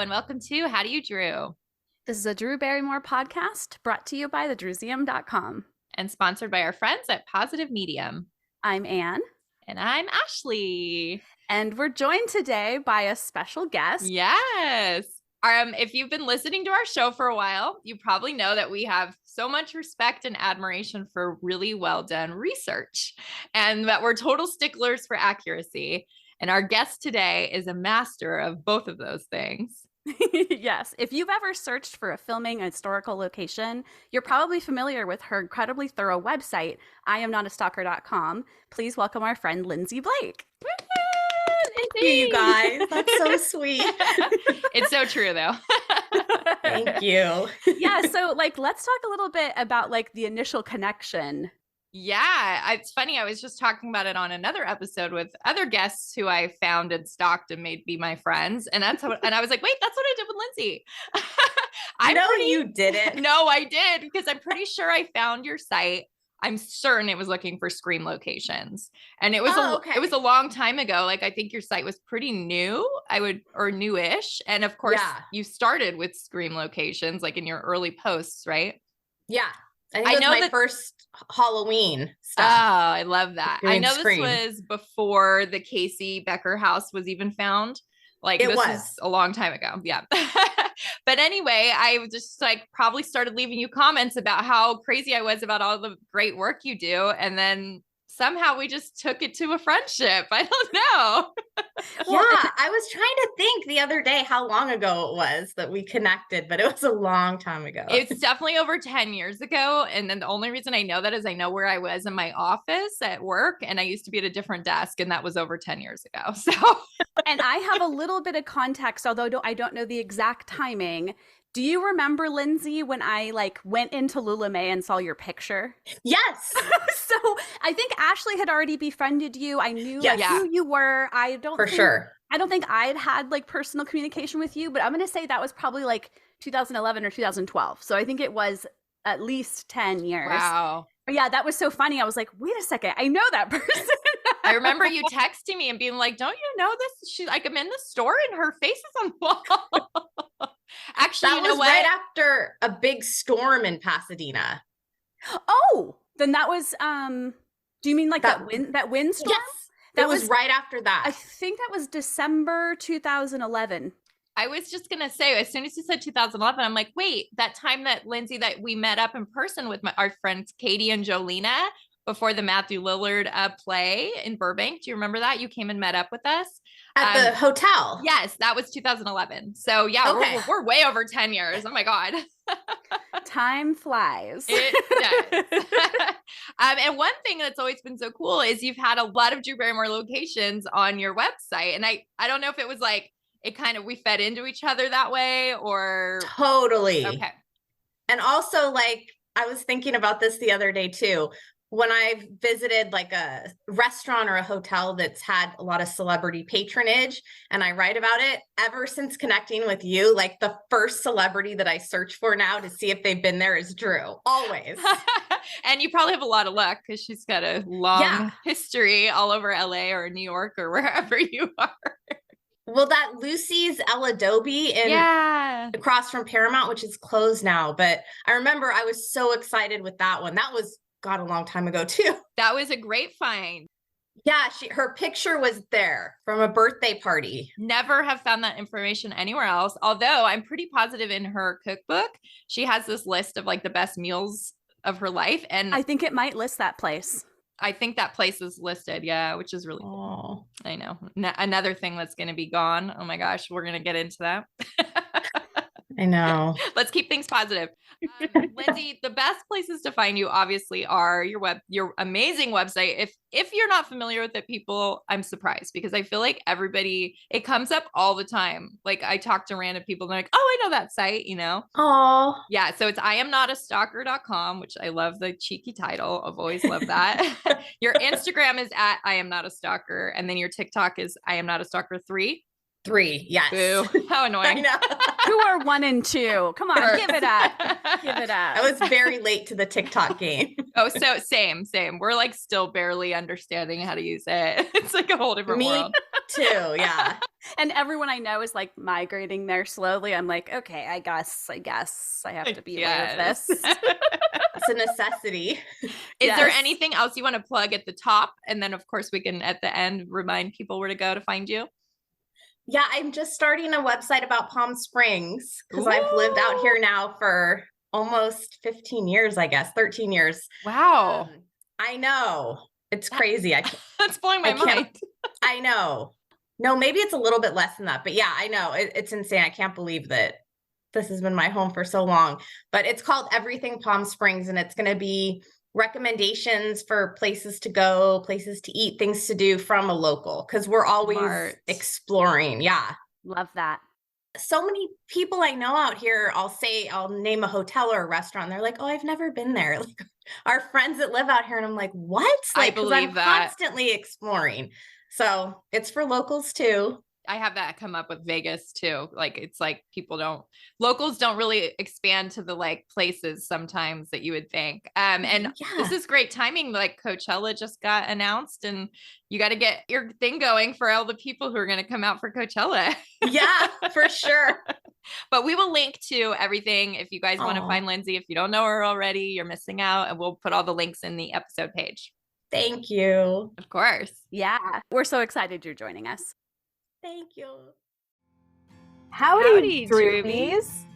and welcome to How Do You Drew? This is a Drew Barrymore podcast brought to you by thedrewseum.com. And sponsored by our friends at Positive Medium. I'm Anne. And I'm Ashley. And we're joined today by a special guest. Yes. If you've been listening to our show for a while, you probably know that we have so much respect and admiration for really well done research and that we're total sticklers for accuracy. And our guest today is a master of both of those things. Yes. If you've ever searched for a filming a historical location, you're probably familiar with her incredibly thorough website, IamNotAstalker.com. Please welcome our friend Lindsay Blake. Thank you, guys. That's so sweet. It's so true, though. Thank you. Yeah. So, let's talk a little bit about the initial connection. Yeah, it's funny. I was just talking about it on another episode with other guests who I found and stalked and made be my friends. And that's how, and I was like, wait, that's what I did with Lindsay. You didn't. No, I did, because I'm pretty sure I found your site. I'm certain it was looking for Scream locations, and it was it was a long time ago. I think your site was pretty new, or newish, and of course you started with Scream locations in your early posts, right? Yeah. I think it was my first Halloween stuff. Oh, I love that. I know Scream. This was before the Casey Becker house was even found. This was a long time ago. Yeah. But anyway, I just probably started leaving you comments about how crazy I was about all the great work you do. And then somehow we just took it to a friendship. I don't know. I was trying to think the other day how long ago it was that we connected, but it was a long time ago. It's definitely over 10 years ago. And then the only reason I know that is I know where I was in my office at work, and I used to be at a different desk, and that was over 10 years ago. So, and I have a little bit of context, although I don't know the exact timing. Do you remember, Lindsay, when I went into Lula May and saw your picture? Yes. So I think Ashley had already befriended you. I knew who you were. I don't think I'd had personal communication with you, but I'm going to say that was probably 2011 or 2012. So I think it was at least 10 years. Wow. But yeah, that was so funny. I was like, wait a second, I know that person. I remember you texting me and being like, don't you know this? She's I'm in the store and her face is on the wall. Actually, that was right after a big storm in Pasadena. Oh, then that was, do you mean that windstorm? Yes. That was right after that. I think that was December 2011. I was just going to say, as soon as you said 2011, I'm like, wait, that time that Lindsay, that we met up in person with our friends Katie and Jolena before the Matthew Lillard play in Burbank. Do you remember that? You came and met up with us at the hotel. Yes, that was 2011. So yeah, we're way over 10 years. Oh my God. Time flies. It does. And one thing that's always been so cool is you've had a lot of Drew Barrymore locations on your website. And I don't know if it was we fed into each other that way or. Totally. Okay. And also I was thinking about this the other day too. When I've visited a restaurant or a hotel that's had a lot of celebrity patronage and I write about it, ever since connecting with you, the first celebrity that I search for now to see if they've been there is Drew. Always. And you probably have a lot of luck because she's got a long history all over LA or New York or wherever you are. Well, that Lucy's El Adobe across from Paramount, which is closed now. But I remember I was so excited with that one. That was a long time ago too. That was a great find. Yeah, her picture was there from a birthday party. Never have found that information anywhere else. Although I'm pretty positive in her cookbook, she has this list of the best meals of her life. And I think it might list that place. I think that place is listed. Yeah, which is really cool. I know. Another thing that's going to be gone. Oh my gosh, we're going to get into that. I know. Let's keep things positive. Lindsay, the best places to find you obviously are your amazing website. If you're not familiar with it, people, I'm surprised because I feel like everybody, it comes up all the time. I talk to random people and they're like, oh, I know that site, Oh, yeah. So it's IamNotAstalker.com, which I love the cheeky title. I've always loved that. Your Instagram is at IamNotAstalker. And then your TikTok is IamNotAstalker3. 3, yes. Boo. How annoying. I know. Who are 1 and 2? Come on, give it up. Give it up. I was very late to the TikTok game. Oh, so same. We're still barely understanding how to use it. It's a whole different world. too. Yeah. And everyone I know is like migrating there slowly. I'm like, okay, I guess I have to be aware of this. It's a necessity. Is there anything else you want to plug at the top? And then of course we can at the end remind people where to go to find you. Yeah, I'm just starting a website about Palm Springs because I've lived out here now for almost 15 years, I guess, 13 years. Wow. I know. It's crazy. That's blowing my mind. I know. No, maybe it's a little bit less than that. But yeah, I know. It's insane. I can't believe that this has been my home for so long. But it's called Everything Palm Springs, and it's going to be recommendations for places to go, places to eat, things to do from a local, because we're always exploring. Yeah. Love that. So many people I know out here, I'll name a hotel or a restaurant. They're like, oh, I've never been there. Like our friends that live out here. And I'm like, what? Like, I believe I'm that. Constantly exploring. So it's for locals too. I have that come up with Vegas too. Like, it's like locals don't really expand to the like places sometimes that you would think. And this is great timing. Like Coachella just got announced and you got to get your thing going for all the people who are going to come out for Coachella. Yeah, for sure. But we will link to everything. If you guys want to find Lindsay, if you don't know her already, you're missing out, and we'll put all the links in the episode page. Thank you. Of course. Yeah. We're so excited you're joining us. Thank you. Howdy Droobies.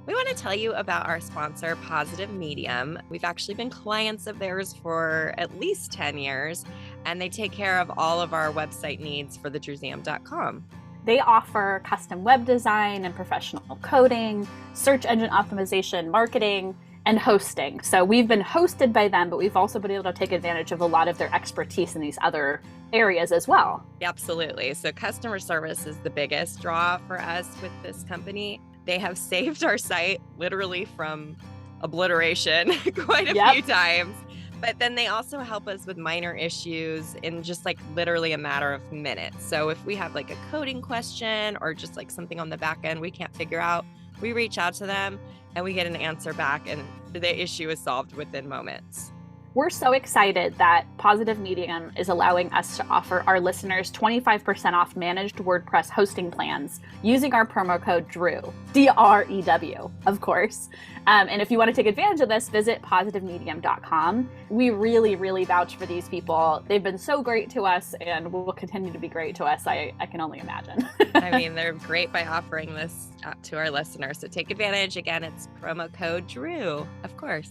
We want to tell you about our sponsor, Positive Medium. We've actually been clients of theirs for at least 10 years, and they take care of all of our website needs for thedruseum.com. They offer custom web design and professional coding, search engine optimization, marketing, and hosting. So we've been hosted by them, but we've also been able to take advantage of a lot of their expertise in these other areas as well. Absolutely. So customer service is the biggest draw for us with this company. They have saved our site literally from obliteration quite a few times. But then they also help us with minor issues in just like literally a matter of minutes. So if we have like a coding question or just like something on the back end we can't figure out, we reach out to them and we get an answer back and the issue is solved within moments. We're so excited that Positive Medium is allowing us to offer our listeners 25% off managed WordPress hosting plans using our promo code DREW, D-R-E-W, of course. And if you want to take advantage of this, visit positivemedium.com. We really, really vouch for these people. They've been so great to us and will continue to be great to us. I can only imagine. I mean, they're great by offering this to our listeners. So take advantage. Again, it's promo code DREW, of course.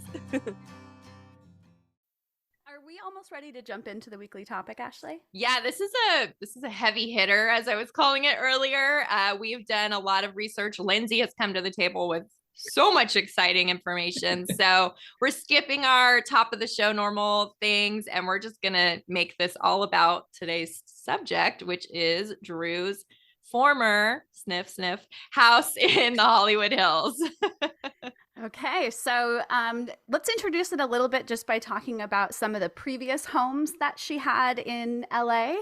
Are we almost ready to jump into the weekly topic, Ashley? Yeah, this is a heavy hitter, as I was calling it earlier. We've done a lot of research. Lindsay has come to the table with so much exciting information. So we're skipping our top of the show normal things, and we're just going to make this all about today's subject, which is Drew's former sniff house in the Hollywood Hills. Okay, so let's introduce it a little bit just by talking about some of the previous homes that she had in LA.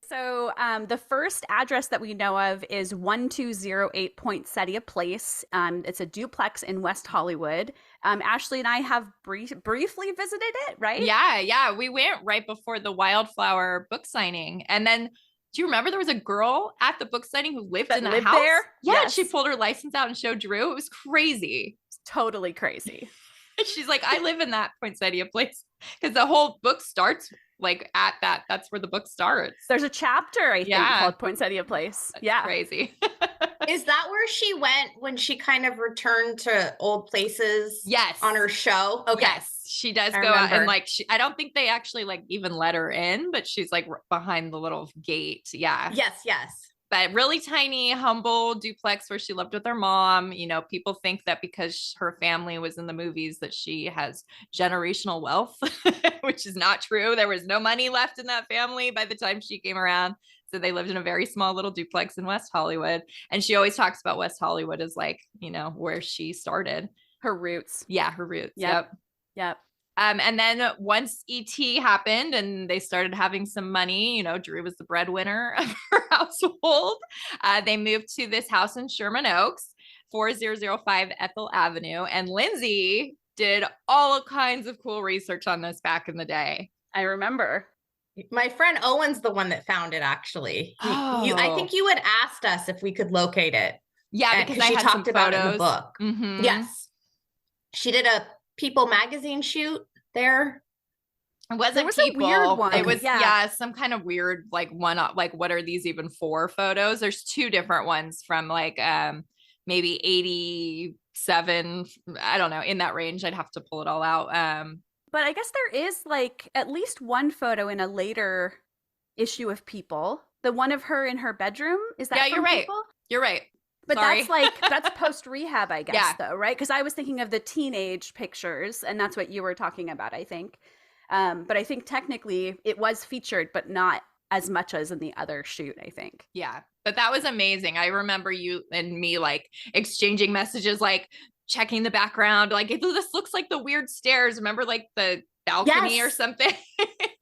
So the first address that we know of is 1208 Poinsettia Place. It's a duplex in West Hollywood. Ashley and I have briefly visited it, right? Yeah. We went right before the Wildflower book signing. And then, do you remember there was a girl at the book signing who lived in the house? There? Yeah, yes. And she pulled her license out and showed Drew. It was crazy. Totally crazy. She's like, I live in that Poinsettia Place, because the whole book starts like at that. That's where the book starts. There's a chapter, I think, called Poinsettia Place. That's crazy. Is that where she went when she kind of returned to old places? Yes. On her show? Okay. Yes, she does go out and like, I don't think they actually like even let her in, but she's like behind the little gate. Yeah. Yes. But really tiny, humble duplex where she lived with her mom. You know, people think that because her family was in the movies that she has generational wealth, which is not true. There was no money left in that family by the time she came around. So they lived in a very small little duplex in West Hollywood. And she always talks about West Hollywood as like, you know, where she started. Her roots. Yeah, her roots. Yep. And then once ET happened and they started having some money, you know, Drew was the breadwinner of her household. They moved to this house in Sherman Oaks, 4005 Ethel Avenue. And Lindsay did all kinds of cool research on this back in the day. I remember. My friend Owen's the one that found it, actually. I think you had asked us if we could locate it. Yeah, because she talked about it in the book. Mm-hmm. Yes. She did a People magazine shoot there. It wasn't a weird one. It was some kind of weird like one. Like, what are these even for photos? There's two different ones from like maybe 87. I don't know, in that range. I'd have to pull it all out. But I guess there is like at least one photo in a later issue of People. The one of her in her bedroom. Is that? Yeah, you're right. People? You're right. But that's post rehab, I guess, though, right? Because I was thinking of the teenage pictures, and that's what you were talking about, I think. But I think technically it was featured, but not as much as in the other shoot, I think. Yeah, but that was amazing. I remember you and me like exchanging messages, like checking the background, like this looks like the weird stairs. Remember, like the balcony or something.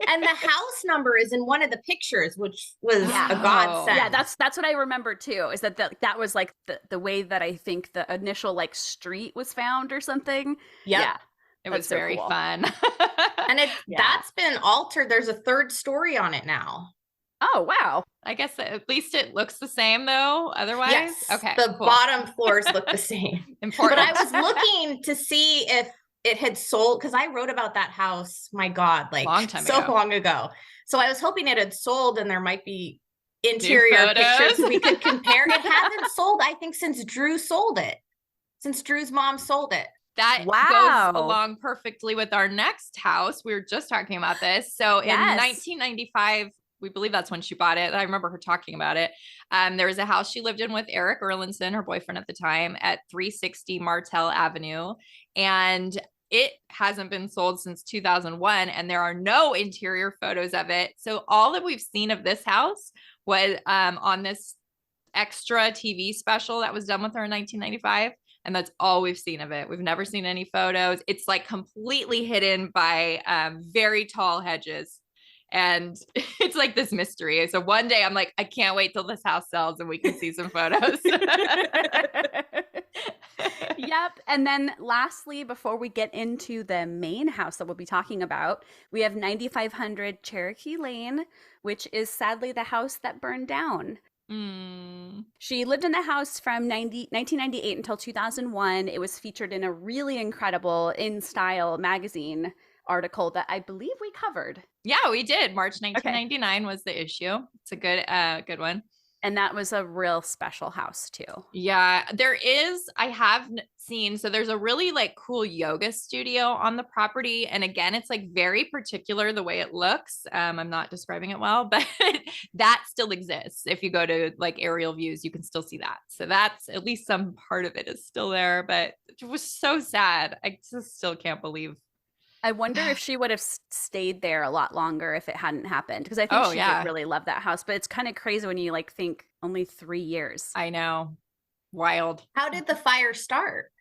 And the house number is in one of the pictures, which was a godsend. Yeah, that's what I remember too, is that was like the way that I think the initial like street was found or something. Yep. Yeah. It was very fun. And that's been altered. There's a third story on it now. Oh, wow. I guess at least it looks the same though. Otherwise, yes. Okay. The bottom floors look the same. Important. But I was looking to see if it had sold, because I wrote about that house, my God, like long ago. So I was hoping it had sold and there might be interior pictures we could compare. It hasn't sold, I think, since Drew sold it. Since Drew's mom sold it. That goes along perfectly with our next house. We were just talking about this. So in 1995, we believe that's when she bought it. I remember her talking about it. There was a house she lived in with Eric Erlandson, her boyfriend at the time, at 360 Martell Avenue. And it hasn't been sold since 2001, and there are no interior photos of it. So all that we've seen of this house was on this extra TV special that was done with her in 1995. And that's all we've seen of it. We've never seen any photos. It's like completely hidden by very tall hedges. And it's like this mystery. So one day I'm like, I can't wait till this house sells and we can see some photos. Yep. And then lastly, before we get into the main house that we'll be talking about, we have 9500 Cherokee Lane, which is sadly the house that burned down. She lived in the house from 1998 until 2001. It was featured in a really incredible In Style magazine article that I believe we covered. Yeah, we did. March 1999 was the issue. It's a good one. And that was a real special house too. Yeah, I have seen, so there's a really like cool yoga studio on the property. And again, it's like very particular the way it looks. I'm not describing it well, but that still exists. If you go to like aerial views, you can still see that. So that's at least some part of it is still there, but it was so sad. I just still can't believe. I wonder if she would have stayed there a lot longer if it hadn't happened. Because I think she did really love that house. But it's kind of crazy when you like think only 3 years. I know. Wild. How did the fire start?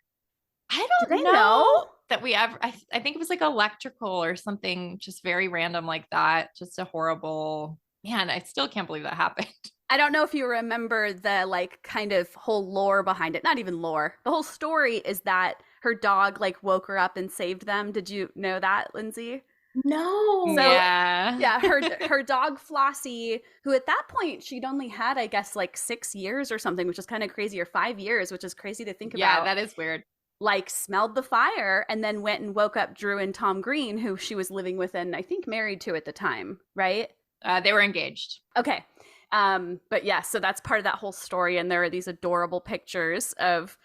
I don't know that we ever, I think it was like electrical or something just very random like that. Just a horrible, man, I still can't believe that happened. I don't know if you remember the like kind of whole lore behind it. Not even lore. The whole story is that her dog like woke her up and saved them. Did you know that, Lindsay? No. So, yeah, her dog Flossie, who at that point she'd only had, I guess, like 6 years or something, which is kind of crazy, or 5 years, which is crazy to think about. Yeah, that is weird. Like smelled the fire and then went and woke up Drew and Tom Green, who she was living with and I think married to at the time, right? They were engaged. Okay. But yeah, so that's part of that whole story. And there are these adorable pictures of,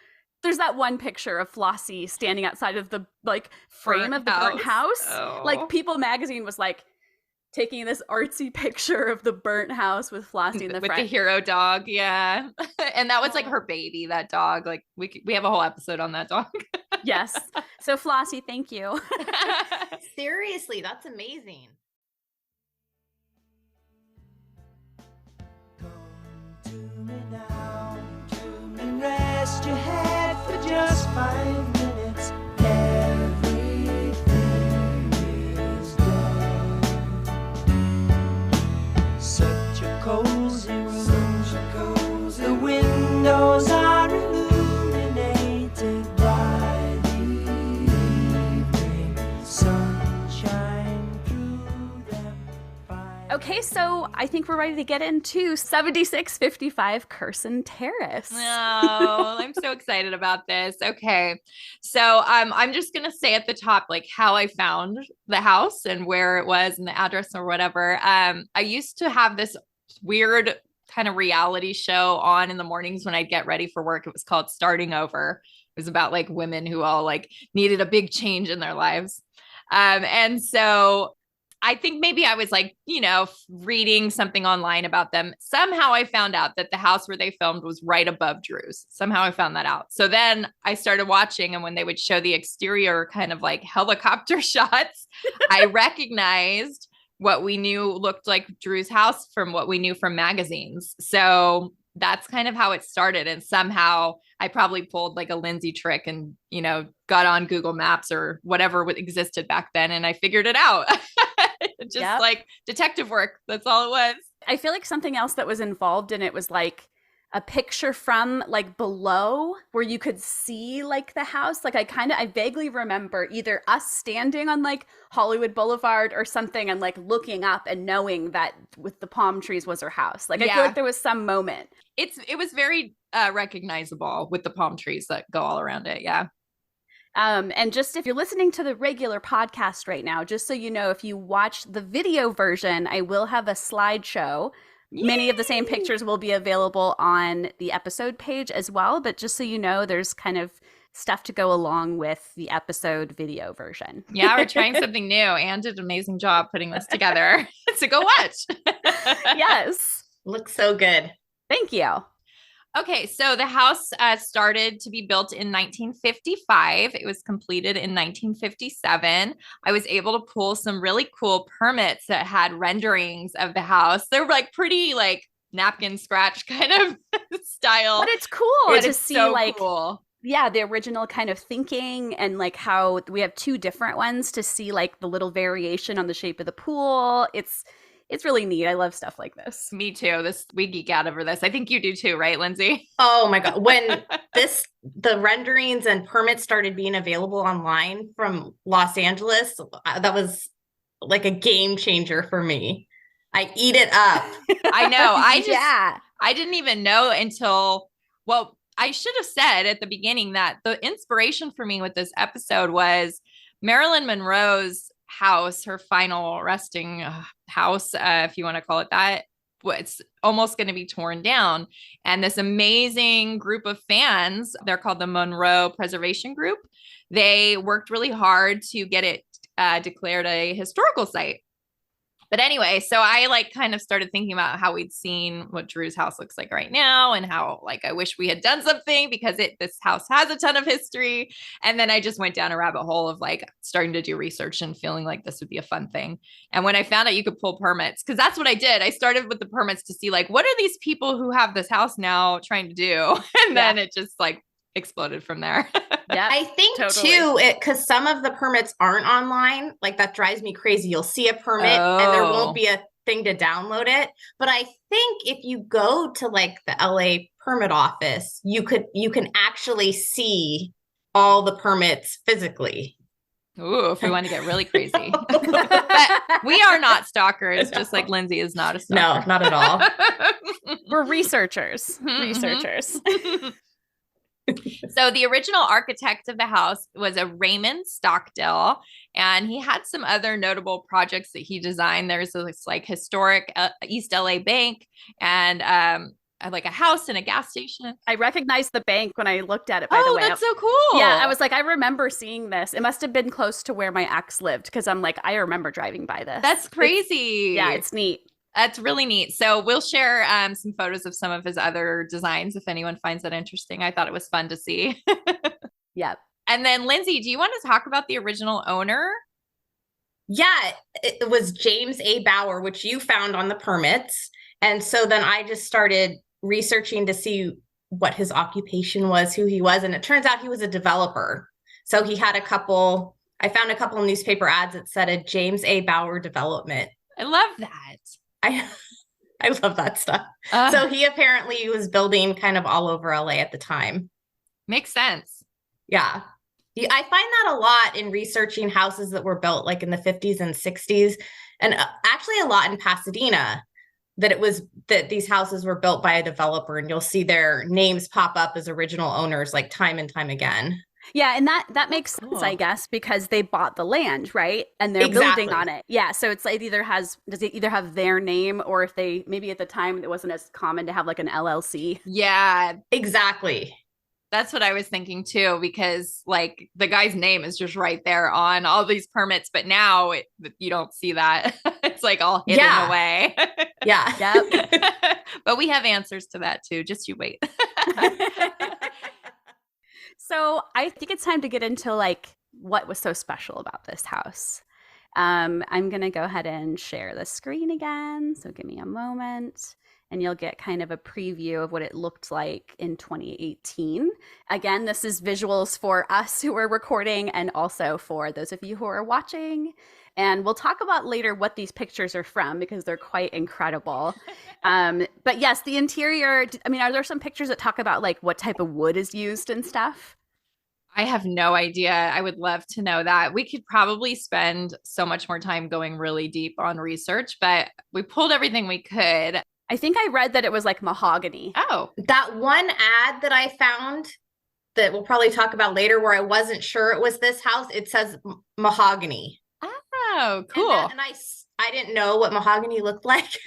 there's that one picture of Flossie standing outside of the like frame of the burnt house. Oh. Like People magazine was like taking this artsy picture of the burnt house with Flossie in the front. With the hero dog. Yeah. And that was like her baby, that dog. Like we have a whole episode on that dog. Yes. So Flossie, thank you. Seriously, that's amazing. Rest your head for just 5 minutes. Everything is done. Such a cozy room. The windows are illuminated by the evening sunshine through them. Okay, so I think we're ready to get into 7655 Curson Terrace. Oh, I'm so excited about this. Okay. So I'm just going to say at the top, like how I found the house and where it was and the address or whatever. I used to have this weird kind of reality show on in the mornings when I'd get ready for work. It was called Starting Over. It was about like women who all like needed a big change in their lives. And so I think maybe I was like, reading something online about them. Somehow I found out that the house where they filmed was right above Drew's. Somehow I found that out. So then I started watching, and when they would show the exterior kind of like helicopter shots, I recognized what we knew looked like Drew's house from what we knew from magazines. So that's kind of how it started. And somehow I probably pulled like a Lindsay trick and, got on Google Maps or whatever existed back then. And I figured it out. Just like detective work. That's all it was. I feel like something else that was involved in it was like a picture from like below where you could see like the house. Like I vaguely remember either us standing on like Hollywood Boulevard or something and like looking up and knowing that with the palm trees was her house. Like I feel like there was some moment. It was very recognizable with the palm trees that go all around it. Yeah. And just if you're listening to the regular podcast right now, just so you know, if you watch the video version, I will have a slideshow. Yay! Many of the same pictures will be available on the episode page as well. But just so you know, there's kind of stuff to go along with the episode video version. Yeah, we're trying something new. Anne did an amazing job putting this together. So go watch. Yes. Looks so good. Thank you. Okay, so the house started to be built in 1955. It was completed in 1957. I was able to pull some really cool permits that had renderings of the house. They're like pretty like napkin scratch kind of style. But it's cool to see so like cool. Yeah, the original kind of thinking and like how we have two different ones to see like the little variation on the shape of the pool. It's really neat. I love stuff like this. Me too. We geek out over this. I think you do too, right, Lindsay? Oh my God. When the renderings and permits started being available online from Los Angeles, that was like a game changer for me. I eat it up. I know. I didn't even know until, well, I should have said at the beginning that the inspiration for me with this episode was Marilyn Monroe's house, her final resting house, if you want to call it that. It's almost going to be torn down. And this amazing group of fans, they're called the Monroe Preservation Group. They worked really hard to get it declared a historical site. But anyway, so I like kind of started thinking about how we'd seen what Drew's house looks like right now and how like I wish we had done something because this house has a ton of history. And then I just went down a rabbit hole of like starting to do research and feeling like this would be a fun thing. And when I found out you could pull permits, because that's what I did. I started with the permits to see like, what are these people who have this house now trying to do? And then it just like exploded from there. Yeah, I think too, because some of the permits aren't online, like that drives me crazy. You'll see a permit and there won't be a thing to download it. But I think if you go to like the LA permit office, you can actually see all the permits physically. Ooh, if we want to get really crazy. But we are not stalkers, just like Lindsay is not a stalker. No, not at all. We're researchers. Researchers. So the original architect of the house was a Raymond Stockdale, and he had some other notable projects that he designed. There's this like historic East LA bank and like a house and a gas station. I recognized the bank when I looked at it, by the way. Oh, that's so cool. Yeah, I was like, I remember seeing this. It must have been close to where my ex lived because I'm like, I remember driving by this. That's crazy. It's neat. That's really neat. So we'll share some photos of some of his other designs if anyone finds that interesting. I thought it was fun to see. Yep. And then Lindsay, do you want to talk about the original owner? Yeah, it was James A. Bauer, which you found on the permits. And so then I just started researching to see what his occupation was, who he was. And it turns out he was a developer. So he had I found a couple of newspaper ads that said a James A. Bauer development. I love that. I love that stuff. So he apparently was building kind of all over LA at the time. Makes sense. Yeah. I find that a lot in researching houses that were built like in the 50s and 60s, and actually a lot in Pasadena, that these houses were built by a developer, and you'll see their names pop up as original owners like time and time again. Yeah, and that makes sense, I guess, because they bought the land, right? And they're building on it. Yeah, so it's like does it either have their name, or if they, maybe at the time it wasn't as common to have like an LLC. Yeah, exactly. That's what I was thinking too, because like the guy's name is just right there on all these permits, but now you don't see that. It's like all hidden away. Yeah. Yep. But we have answers to that too. Just you wait. So I think it's time to get into like what was so special about this house. I'm going to go ahead and share the screen again. So give me a moment. And you'll get kind of a preview of what it looked like in 2018. Again, this is visuals for us who are recording and also for those of you who are watching. And we'll talk about later what these pictures are from because they're quite incredible. But yes, the interior, I mean, are there some pictures that talk about like what type of wood is used and stuff? I have no idea. I would love to know that. We could probably spend so much more time going really deep on research, but we pulled everything we could. I think I read that it was like mahogany. Oh. That one ad that I found that we'll probably talk about later where I wasn't sure it was this house, it says mahogany. Oh, cool. And I didn't know what mahogany looked like.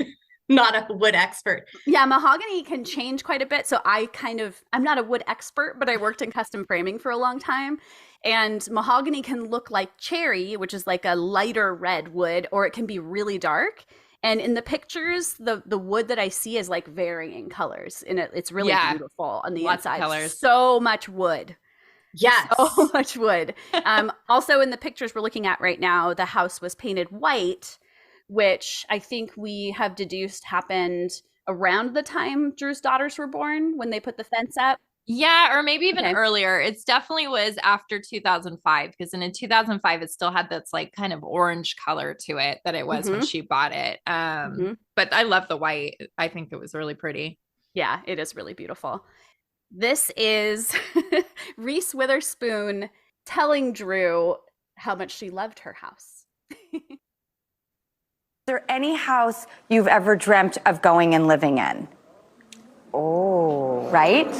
Not a wood expert. Yeah, mahogany can change quite a bit. So I'm not a wood expert, but I worked in custom framing for a long time. And mahogany can look like cherry, which is like a lighter red wood, or it can be really dark. And in the pictures, the wood that I see is like varying colors. And it's really beautiful on the inside. Lots of colors. So much wood. Yes. So much wood. Also in the pictures we're looking at right now, the house was painted white, which I think we have deduced happened around the time Drew's daughters were born when they put the fence up. Yeah, or maybe even earlier. It definitely was after 2005 because in 2005 it still had this like kind of orange color to it that it was when she bought it. But I love the white. I think it was really pretty. Yeah, it is really beautiful. This is Reese Witherspoon telling Drew how much she loved her house. Is there any house you've ever dreamt of going and living in? Oh. Right?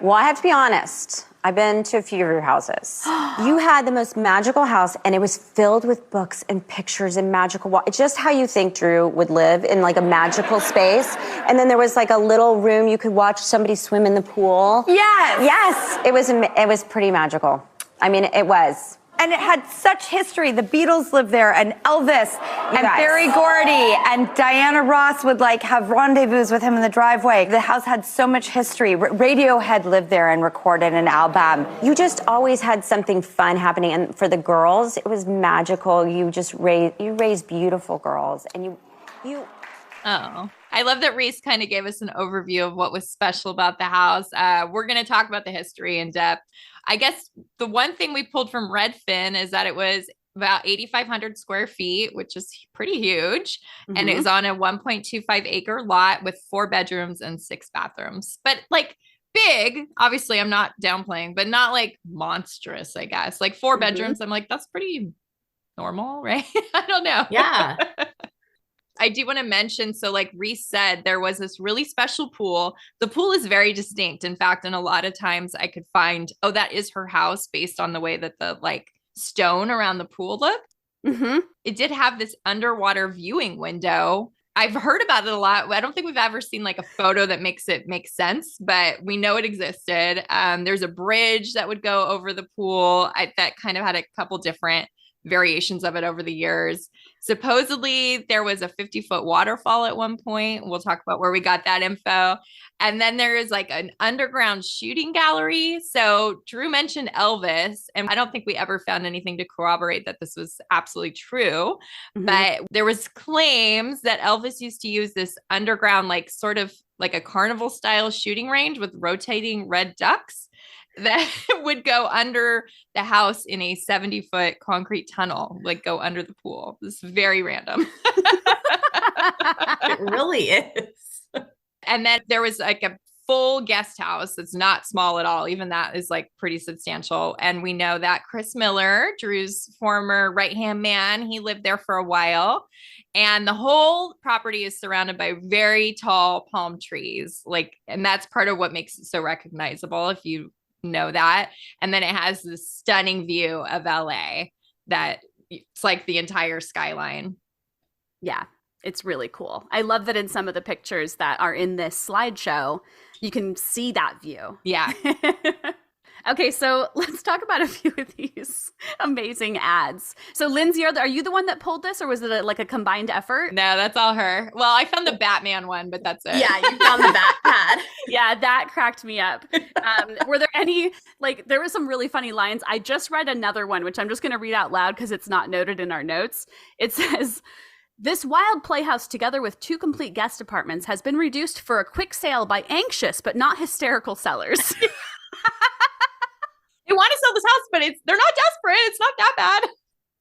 Well, I have to be honest. I've been to a few of your houses. You had the most magical house, and it was filled with books and pictures and magical It's just how you think Drew would live in like a magical space. And then there was like a little room you could watch somebody swim in the pool. Yes. Yes. It was pretty magical. I mean, it was. And it had such history. The Beatles lived there, and Elvis, and Berry Gordy, and Diana Ross would like have rendezvous with him in the driveway. The house had so much history. Radiohead lived there and recorded an album. You just always had something fun happening, and for the girls, it was magical. You raised beautiful girls, and you. Oh, I love that Reese kind of gave us an overview of what was special about the house. We're going to talk about the history in depth. I guess the one thing we pulled from Redfin is that it was about 8,500 square feet, which is pretty huge. And it was on a 1.25 acre lot with 4 bedrooms and 6 bathrooms. But like big, obviously I'm not downplaying, but not like monstrous, I guess. Like 4 bedrooms, I'm like, that's pretty normal, right? I don't know. Yeah. I do want to mention, so like Reese said, there was this really special pool. The pool is very distinct. In fact, and a lot of times I could find, oh, that is her house based on the way that the like stone around the pool looked. It did have this underwater viewing window. I've heard about it a lot. I don't think we've ever seen like a photo that makes it make sense, but we know it existed. There's a bridge that would go over the pool that kind of had a couple different variations of it over the years. Supposedly there was a 50-foot waterfall at one point. We'll talk about where we got that info. And then there is like an underground shooting gallery. So Drew mentioned Elvis, and I don't think we ever found anything to corroborate that this was absolutely true. But there was claims that Elvis used to use this underground, like sort of like a carnival style shooting range with rotating red ducks that would go under the house in a 70-foot concrete tunnel, like go under the pool. This is very random. It really is. And then there was like a full guest house. It's not small at all. Even that is like pretty substantial. And we know that Chris Miller, Drew's former right-hand man, he lived there for a while. And the whole property is surrounded by very tall palm trees. And that's part of what makes it so recognizable, if you know that. And then it has this stunning view of LA that it's like the entire skyline. Yeah, it's really cool. I love that in some of the pictures that are in this slideshow, you can see that view. Yeah. Okay, so let's talk about a few of these amazing ads. So Lindsay, are you the one that pulled this, or was it a combined effort? No, that's all her. Well, I found the Batman one, but that's it. Yeah, you found the Bat pad. Yeah, that cracked me up. Were there any, there were some really funny lines. I just read another one, which I'm just going to read out loud because it's not noted in our notes. It says, "This wild playhouse, together with 2 complete guest apartments, has been reduced for a quick sale by anxious but not hysterical sellers." They want to sell this house, but they're not desperate. It's not that bad.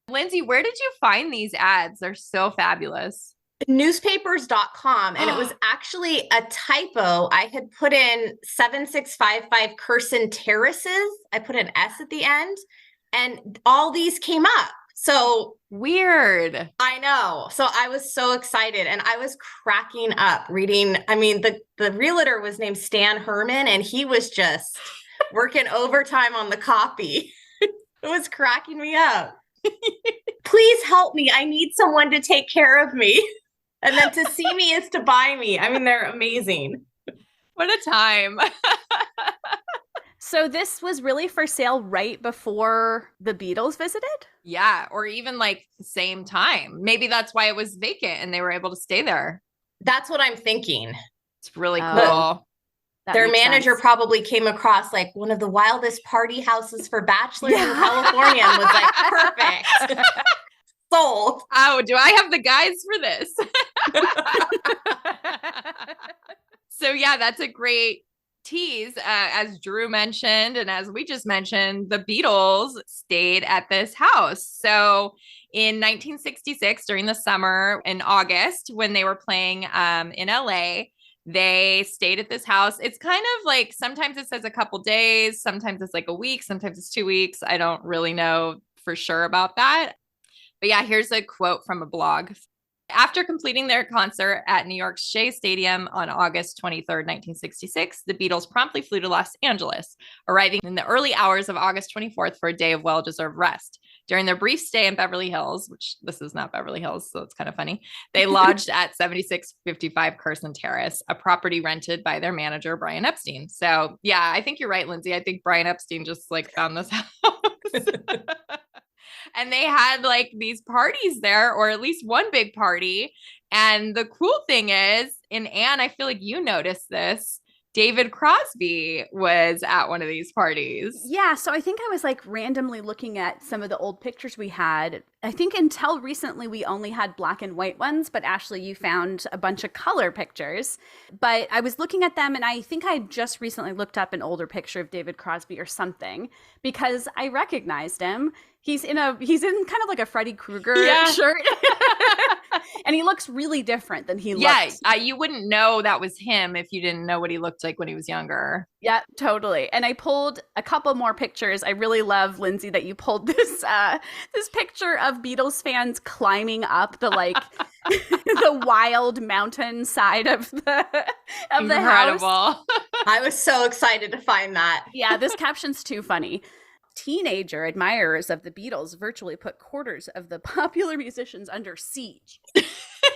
Lindsay, where did you find these ads? They're so fabulous. Newspapers.com, and it was actually a typo. I had put in 7655 Curson Terraces. I put an S at the end, and all these came up. So weird. I know. So I was so excited, and I was cracking up reading. I mean, the realtor was named Stan Herman, and he was just working overtime on the copy. It was cracking me up. Please help me. I need someone to take care of me. And then to see me is to buy me. I mean, they're amazing. What a time. So this was really for sale right before the Beatles visited? Yeah, or even the same time. Maybe that's why it was vacant and they were able to stay there. That's what I'm thinking. It's really cool. Their manager probably came across one of the wildest party houses for bachelors in California and was like, perfect. Sold. Oh, do I have the guys for this? So yeah, that's a great tease. As Drew mentioned, and as we just mentioned, the Beatles stayed at this house. So in 1966, during the summer in August, when they were playing in LA, they stayed at this house. It's kind of sometimes it says a couple days, sometimes it's a week, sometimes it's 2 weeks. I don't really know for sure about that. But yeah, here's a quote from a blog. After completing their concert at New York's Shea Stadium on August 23rd, 1966, the Beatles promptly flew to Los Angeles, arriving in the early hours of August 24th for a day of well-deserved rest. During their brief stay in Beverly Hills, which this is not Beverly Hills, so it's kind of funny, they lodged at 7655 Carson Terrace, a property rented by their manager, Brian Epstein. So yeah, I think you're right, Lindsay. I think Brian Epstein just found this house. And they had these parties there, or at least one big party. And the cool thing is, and Anne, I feel like you noticed this, David Crosby was at one of these parties. Yeah, so I think I was randomly looking at some of the old pictures we had. I think until recently we only had black and white ones, but Ashley, you found a bunch of color pictures. But I was looking at them, and I think I just recently looked up an older picture of David Crosby or something, because I recognized him. He's in kind of a Freddy Krueger shirt. And he looks really different than he looked. Yeah, you wouldn't know that was him if you didn't know what he looked like when he was younger. Yeah, totally. And I pulled a couple more pictures. I really love, Lindsay, that you pulled this picture of Beatles fans climbing up the the wild mountain side of the house. I was so excited to find that. Yeah, this caption's too funny. Teenager admirers of the Beatles virtually put quarters of the popular musicians under siege.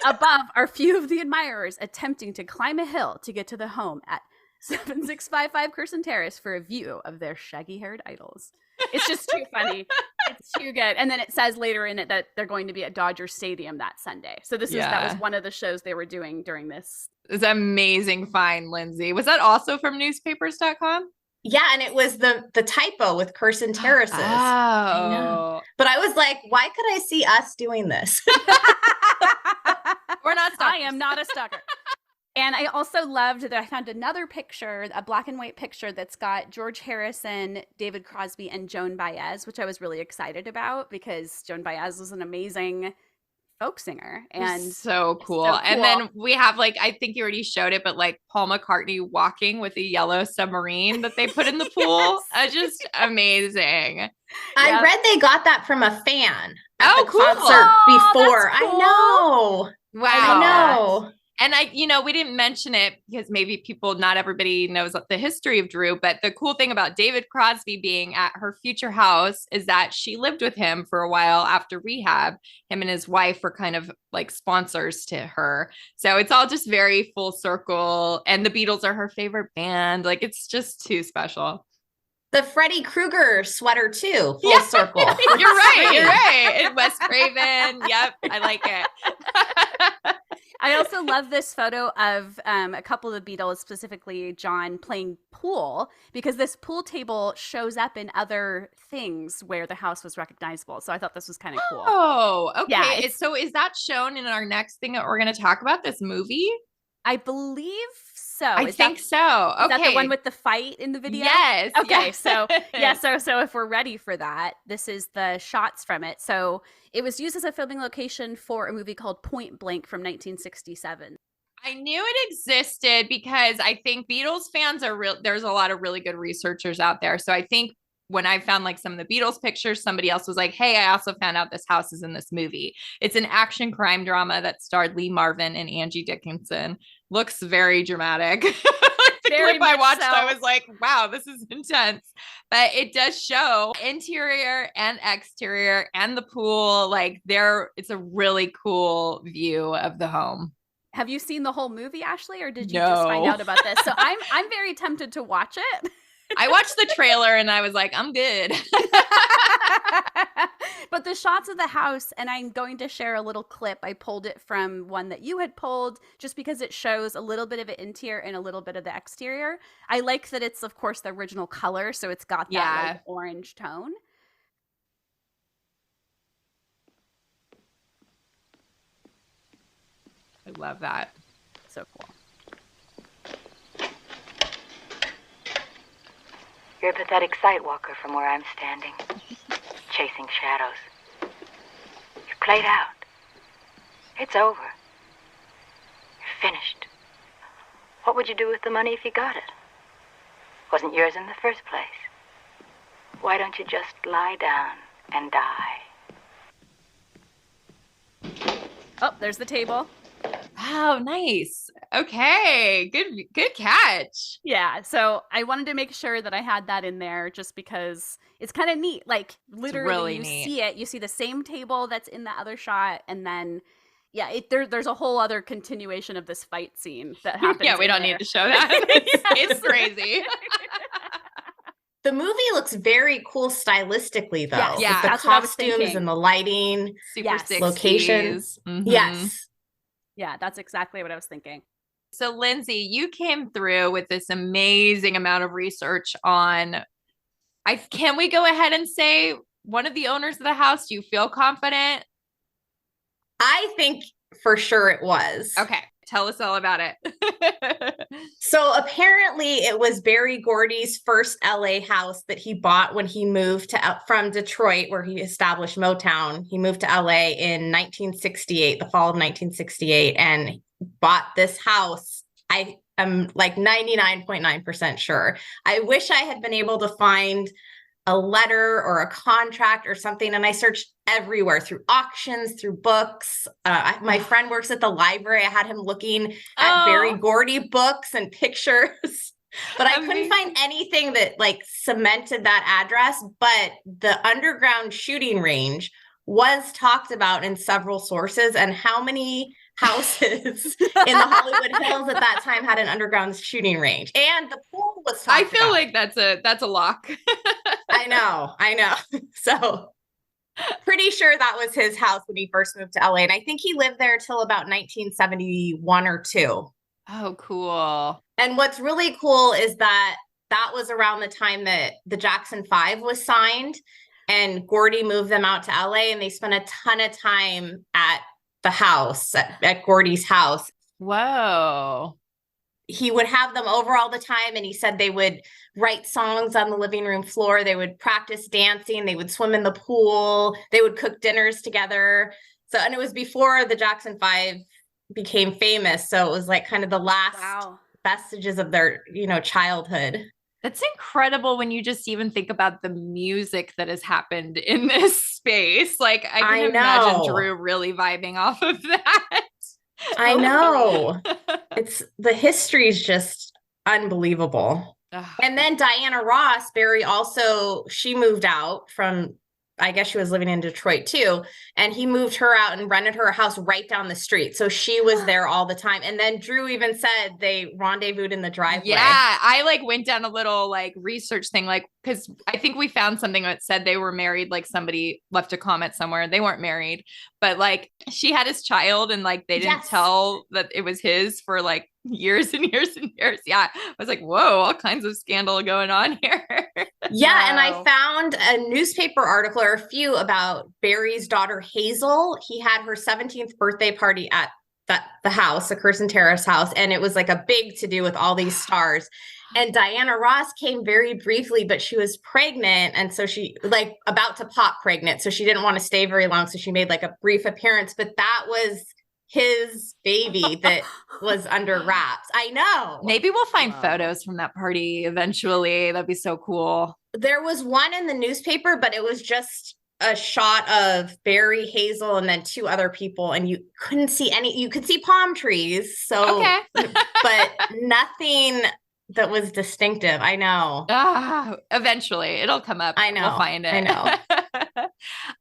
Above are few of the admirers attempting to climb a hill to get to the home at 7655 Carson Terrace for a view of their shaggy-haired idols. It's just too funny. It's too good. And then it says later in it that they're going to be at Dodger Stadium that Sunday. So that was one of the shows they were doing during this. It's an amazing find, Lindsay. Was that also from newspapers.com? Yeah, and it was the typo with Carson Terraces. Oh. I know. But I was like, why could I see us doing this? We're not stalkers. I am not a stalker. And I also loved that I found another picture, a black and white picture that's got George Harrison, David Crosby, and Joan Baez, which I was really excited about because Joan Baez was an amazing folk singer. And so cool. And then we have like, I think you already showed it, but like Paul McCartney walking with a yellow submarine that they put in the pool. Just amazing. I read they got that from a fan at the cool. concert before. Cool. I know. Wow. I know. And we didn't mention it because maybe not everybody knows the history of Drew, but the cool thing about David Crosby being at her future house is that she lived with him for a while after rehab. Him and his wife were kind of like sponsors to her. So it's all just very full circle. And the Beatles are her favorite band. Like, it's just too special. The Freddy Krueger sweater too, full circle. You're right. And Wes Craven. Yep. I like it. I also love this photo of a couple of the Beatles, specifically John, playing pool, because this pool table shows up in other things where the house was recognizable. So I thought this was kind of cool. Oh, okay. Yeah, so is that shown in our next thing that we're going to talk about, this movie? I believe so. I think so. Okay. Is that the one with the fight in the video? Yes. Okay. Yes. So if we're ready for that, this is the shots from it. So it was used as a filming location for a movie called Point Blank from 1967. I knew it existed because I think Beatles fans are real. There's a lot of really good researchers out there. So I think when I found like some of the Beatles pictures, somebody else was like, hey, I also found out this house is in this movie. It's an action crime drama that starred Lee Marvin and Angie Dickinson. Looks very dramatic. The clip I watched, I was like, wow, this is intense. But it does show interior and exterior and the pool. Like, it's a really cool view of the home. Have you seen the whole movie, Ashley, or did you just find out about this? So I'm very tempted to watch it. I watched the trailer and I was like, I'm good. But the shots of the house, and I'm going to share a little clip. I pulled it from one that you had pulled just because it shows a little bit of the interior and a little bit of the exterior. I like that it's, of course, the original color, so it's got that like orange tone. I love that. So cool. You're a pathetic sight walker from where I'm standing, chasing shadows. You've played out. It's over. You're finished. What would you do with the money if you got it? Wasn't yours in the first place. Why don't you just lie down and die? Oh, there's the table. Wow, nice. Okay, good catch. Yeah, so I wanted to make sure that I had that in there just because it's kind of neat. Like, literally, really see it. You see the same table that's in the other shot, and then, there's a whole other continuation of this fight scene that happens. Yeah, we don't need to show that. It's crazy. The movie looks very cool stylistically, though. Yes, yeah, the costumes and the lighting, super 60s. Locations. Mm-hmm. Yes. Yeah, that's exactly what I was thinking. So, Lindsay, you came through with this amazing amount of research on, can we go ahead and say one of the owners of the house? Do you feel confident? I think for sure it was. Okay. Tell us all about it. So apparently it was Berry Gordy's first LA house that he bought when he moved from Detroit, where he established Motown. He moved to LA in 1968, the fall of 1968, and bought this house. I am like 99.9% sure. I wish I had been able to find a letter or a contract or something. And I searched everywhere, through auctions, through books. My friend works at the library. I had him looking at Berry Gordy books and pictures, but I couldn't find anything that like cemented that address. But the underground shooting range was talked about in several sources, and how many houses in the Hollywood Hills at that time had an underground shooting range, and the pool was talked about. I feel like that's a lock. I know. So pretty sure that was his house when he first moved to LA. And I think he lived there till about 1971 or 2. Oh, cool. And what's really cool is that was around the time that the Jackson 5 was signed, and Gordy moved them out to LA, and they spent a ton of time at the house, at Gordy's house. Whoa. He would have them over all the time, and he said they would write songs on the living room floor. They would practice dancing. They would swim in the pool. They would cook dinners together. So, and it was before the Jackson 5 became famous. So it was like kind of the last vestiges of their, childhood. That's incredible when you just even think about the music that has happened in this space. Like I can imagine Drew really vibing off of that. I know. The history is just unbelievable. And then Diana Ross, Barry she moved out from, I guess she was living in Detroit too. And he moved her out and rented her a house right down the street. So she was there all the time. And then Drew even said they rendezvoused in the driveway. Yeah. I went down a little research thing, cause I think we found something that said they were married. Like somebody left a comment somewhere. They weren't married, but she had his child and they didn't tell that it was his for years and years and years. Yeah. I was like, whoa, all kinds of scandal going on here. Yeah. Wow. And I found a newspaper article or a few about Barry's daughter, Hazel. He had her 17th birthday party at the house, the Kirsten Terrace house. And it was a big to do with all these stars. And Diana Ross came very briefly, but she was pregnant. And so she about to pop pregnant. So she didn't want to stay very long. So she made a brief appearance, but that was his baby that was under wraps. I know. Maybe we'll find photos from that party eventually. That'd be so cool. There was one in the newspaper, but it was just a shot of Barry, Hazel, and then two other people. And you couldn't see you could see palm trees. So, okay. But nothing that was distinctive. I know. Eventually it'll come up. I know. We'll find it. I know.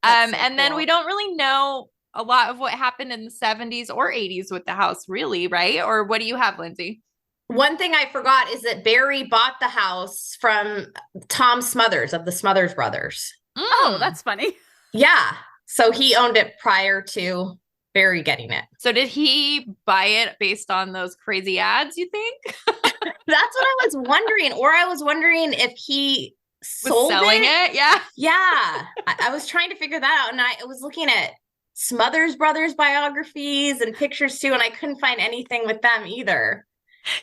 And then we don't really know a lot of what happened in the 70s or 80s with the house, really, right? Or what do you have, Lindsay? One thing I forgot is that Barry bought the house from Tom Smothers of the Smothers Brothers. Oh, that's funny. Yeah. So he owned it prior to Barry getting it. So did he buy it based on those crazy ads, you think? That's what I was wondering. Or I was wondering if he sold selling it. Yeah. Yeah. I was trying to figure that out. And I was looking at Smothers Brothers biographies and pictures too, and I couldn't find anything with them either.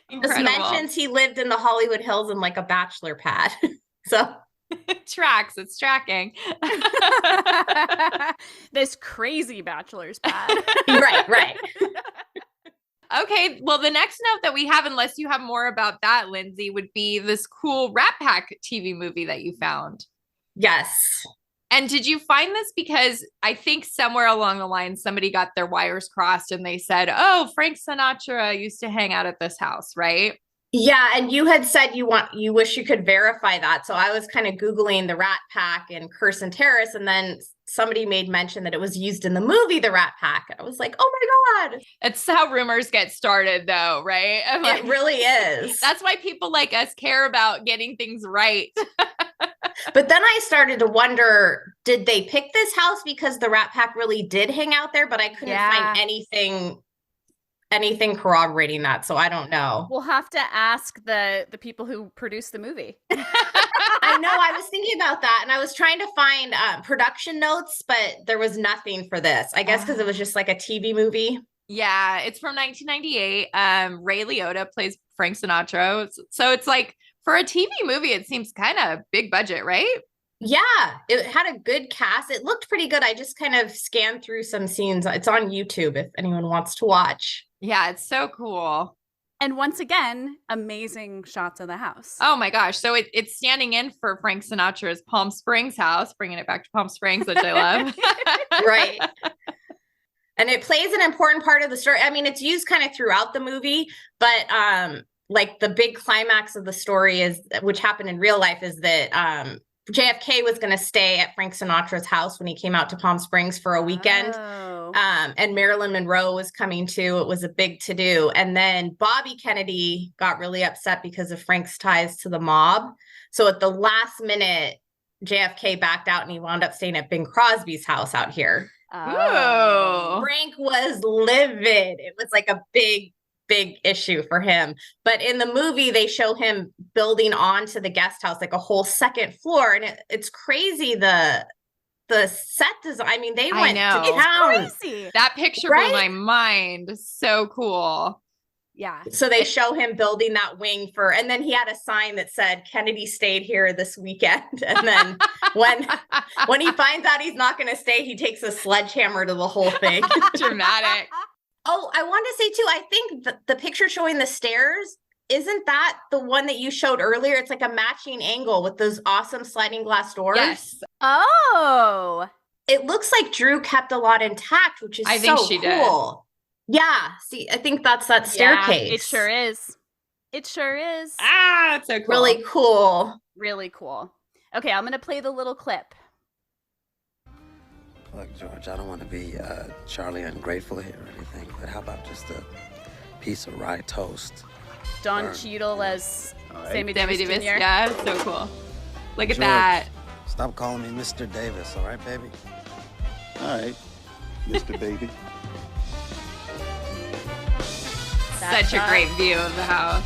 Incredible. Just mentions he lived in the Hollywood Hills in a bachelor pad. So it tracks. It's tracking. This crazy bachelor's pad. Right. Okay. Well, the next note that we have, unless you have more about that, Lindsay, would be this cool Rat Pack TV movie that you found. Yes. And did you find this because I think somewhere along the line, somebody got their wires crossed and they said, oh, Frank Sinatra used to hang out at this house, right? Yeah. And you had said you wish you could verify that. So I was kind of Googling the Rat Pack and Kirsten Terrace. And then somebody made mention that it was used in the movie, The Rat Pack. And I was like, oh my God. It's how rumors get started though, right? It really is. That's why people like us care about getting things right. But then I started to wonder, did they pick this house because the Rat Pack really did hang out there? But I couldn't find anything corroborating that. So I don't know. We'll have to ask the people who produced the movie. I know. I was thinking about that. And I was trying to find production notes, but there was nothing for this. I guess because it was just a TV movie. Yeah. It's from 1998. Ray Liotta plays Frank Sinatra. So it's for a TV movie, it seems kind of big budget, right? Yeah, it had a good cast. It looked pretty good. I just kind of scanned through some scenes. It's on YouTube if anyone wants to watch. Yeah, it's so cool. And once again, amazing shots of the house. Oh my gosh. So it's standing in for Frank Sinatra's Palm Springs house, bringing it back to Palm Springs, which I love. Right. And it plays an important part of the story. I mean, it's used kind of throughout the movie, but the big climax of the story which happened in real life, is that JFK was going to stay at Frank Sinatra's house when he came out to Palm Springs for a weekend. Oh. And Marilyn Monroe was coming too. It was a big to-do. And then Bobby Kennedy got really upset because of Frank's ties to the mob. So at the last minute, JFK backed out and he wound up staying at Bing Crosby's house out here. Oh. Frank was livid. It was a big issue for him. But in the movie, they show him building onto the guest house, a whole second floor. And it's crazy. The set design, I mean, they went to town. Crazy. That picture blew my mind. So cool. Yeah. So they show him building that wing and then he had a sign that said Kennedy stayed here this weekend. And then when he finds out he's not going to stay, he takes a sledgehammer to the whole thing. Dramatic. Oh, I want to say too, I think the picture showing the stairs, isn't that the one that you showed earlier? It's like a matching angle with those awesome sliding glass doors. Yes. Oh. It looks like Drew kept a lot intact, which is think she cool. Did. Yeah. See, I think that's that staircase. It sure is. It sure is. Ah, it's so cool. Really cool. Really cool. Okay, I'm going to play the little clip. Look, George, I don't want to be Charlie ungrateful here or anything, but how about just a piece of rye toast? Don Cheadle as Sammy Davis Jr. Yeah, it's so cool. Look at George, that. Stop calling me Mr. Davis, all right, baby? All right, Mr. Baby. Such a great view of the house.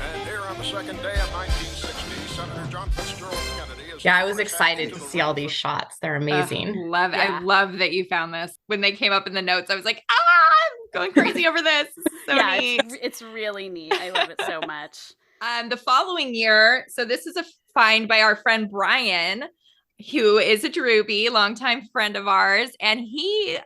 And here on the second day of 1960, Senator John Fitzgerald Kennedy is... Yeah, I was excited to see all these shots. They're amazing. Love it. Yeah. I love that you found this. When they came up in the notes, I was like, I'm going crazy over this. So neat. It's really neat. I love it so much. The following year, so this is a find by our friend Brian, who is a Drewbie, longtime friend of ours. And he,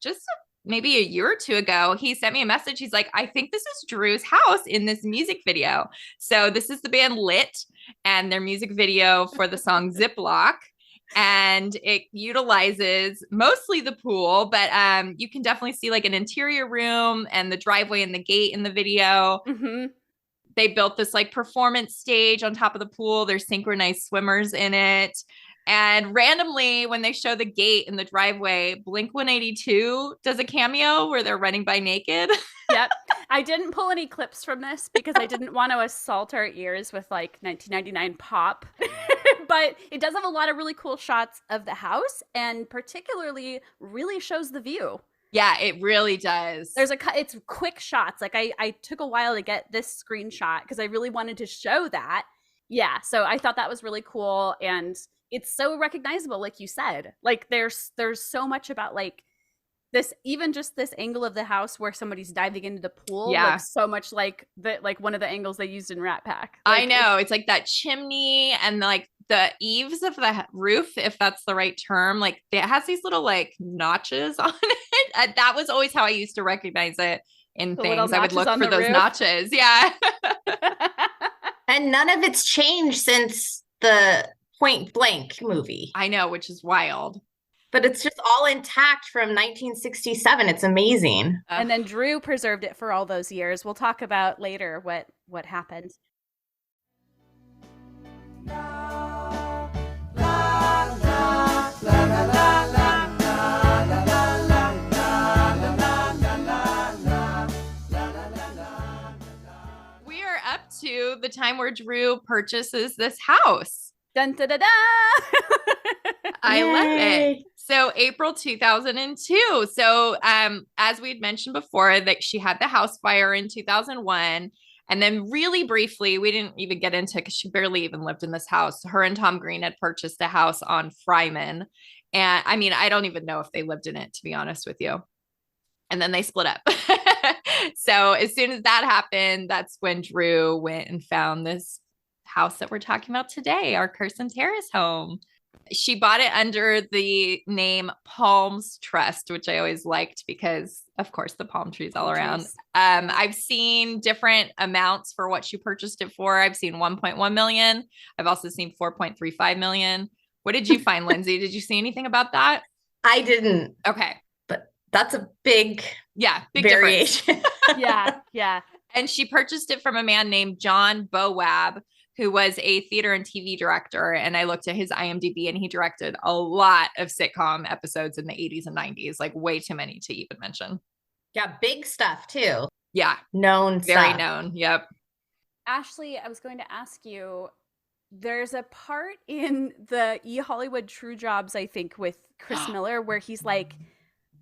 just maybe a year or two ago, he sent me a message. He's like, I think this is Drew's house in this music video. So this is the band Lit and their music video for the song Ziploc. And it utilizes mostly the pool, but you can definitely see an interior room and the driveway and the gate in the video. Mm-hmm. They built this performance stage on top of the pool. There's synchronized swimmers in it. And randomly, when they show the gate in the driveway, Blink-182 does a cameo where they're running by naked. Yep. I didn't pull any clips from this because I didn't want to assault our ears with 1999 pop. But it does have a lot of really cool shots of the house and particularly really shows the view. Yeah, it really does. It's quick shots. I took a while to get this screenshot because I really wanted to show that. Yeah, so I thought that was really cool. And it's so recognizable, like you said. There's so much about this, even just this angle of the house where somebody's diving into the pool. Yeah, so much like one of the angles they used in Rat Pack. I know. It's that chimney and the eaves of the roof, if that's the right term. It has these little notches on it. That was always how I used to recognize it in things. I would look for those notches. Yeah. And none of it's changed since the Point Blank movie. I know, which is wild. But it's just all intact from 1967. It's amazing. And then Drew preserved it for all those years. We'll talk about later what happened. We are up to the time where Drew purchases this house. Dun, da, da, da. I love it. So April 2002. So as we'd mentioned before, that she had the house fire in 2001. And then really briefly, we didn't even get into because she barely even lived in this house. Her and Tom Green had purchased a house on Fryman. And I mean, I don't even know if they lived in it, to be honest with you. And then they split up. So as soon as that happened, that's when Drew went and found this house that we're talking about today, our Carson Terrace home. She bought it under the name Palms Trust, which I always liked because, of course, the palm trees all around. I've seen different amounts for what she purchased it for. I've seen 1.1 million. I've also seen 4.35 million. What did you find, Lindsay? Did you see anything about that? I didn't. Okay. But that's a big variation. Yeah. And she purchased it from a man named John Boab, who was a theater and TV director. And I looked at his IMDb and he directed a lot of sitcom episodes in the 80s and 90s, way too many to even mention. Yeah, big stuff too. Yeah. Known Very stuff. known. Yep. Ashley, I was going to ask you, there's a part in the E! Hollywood True Jobs, I think, with Chris Miller where he's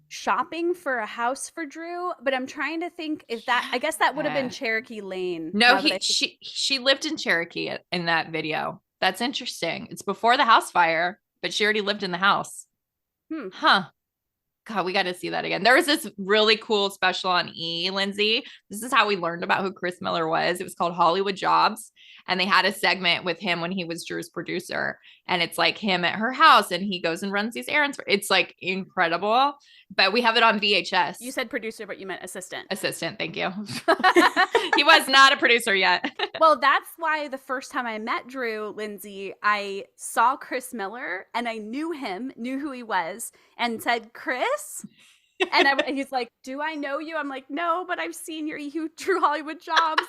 shopping for a house for Drew, but I'm trying to think if that, I guess that would have been Cherokee Lane. No, she lived in Cherokee in that video. That's interesting. It's before the house fire, but she already lived in the house. Huh. God, we got to see that again. There was this really cool special on E, Lindsay. This is how we learned about who Chris Miller was. It was called Hollywood Jobs. And they had a segment with him when he was Drew's producer. And it's like him at her house and he goes and runs these errands. It's like incredible. But we have it on VHS. You said producer, but you meant assistant. Assistant, thank you. He was not a producer yet. Well, that's why the first time I met Drew, Lindsay, I saw Chris Miller and I knew him, knew who he was, and said, Chris? And he's like, do I know you? I'm like, no, but I've seen you Drew Hollywood Jobs.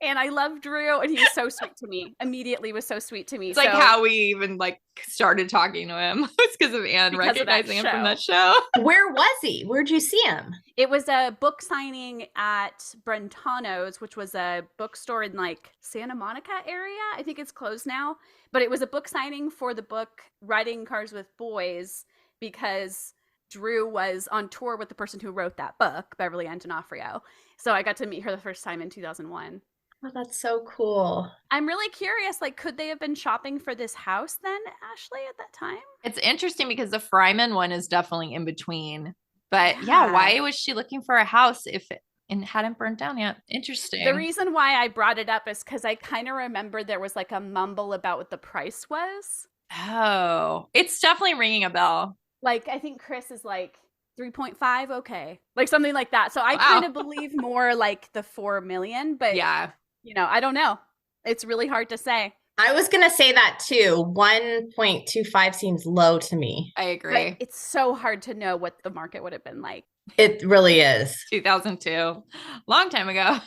And I love Drew, and he was so sweet to me. Immediately was so sweet to me. It's like how we even like started talking to him. It's because of Anne recognizing him from that show. Where was he? Where'd you see him? It was a book signing at Brentano's, which was a bookstore in like Santa Monica area. I think it's closed now. But it was a book signing for the book Riding Cars with Boys, because Drew was on tour with the person who wrote that book, Beverly Ann D'Onofrio. So I got to meet her the first time in 2001. Oh, that's so cool. I'm really curious, like, could they have been shopping for this house then, Ashley, at that time? It's interesting because the Fryman one is definitely in between. But yeah, why was she looking for a house if it hadn't burnt down yet? Interesting. The reason why I brought it up is because I kind of remember there was like a mumble about what the price was. Oh, it's definitely ringing a bell. Like, I think Chris is like 3.5, okay. Like something like that. So I kind of believe more like the 4 million, but yeah. You know, I don't know. It's really hard to say. I was going to say that too. 1.25 seems low to me. I agree. But it's so hard to know what the market would have been like. It really is. 2002. Long time ago.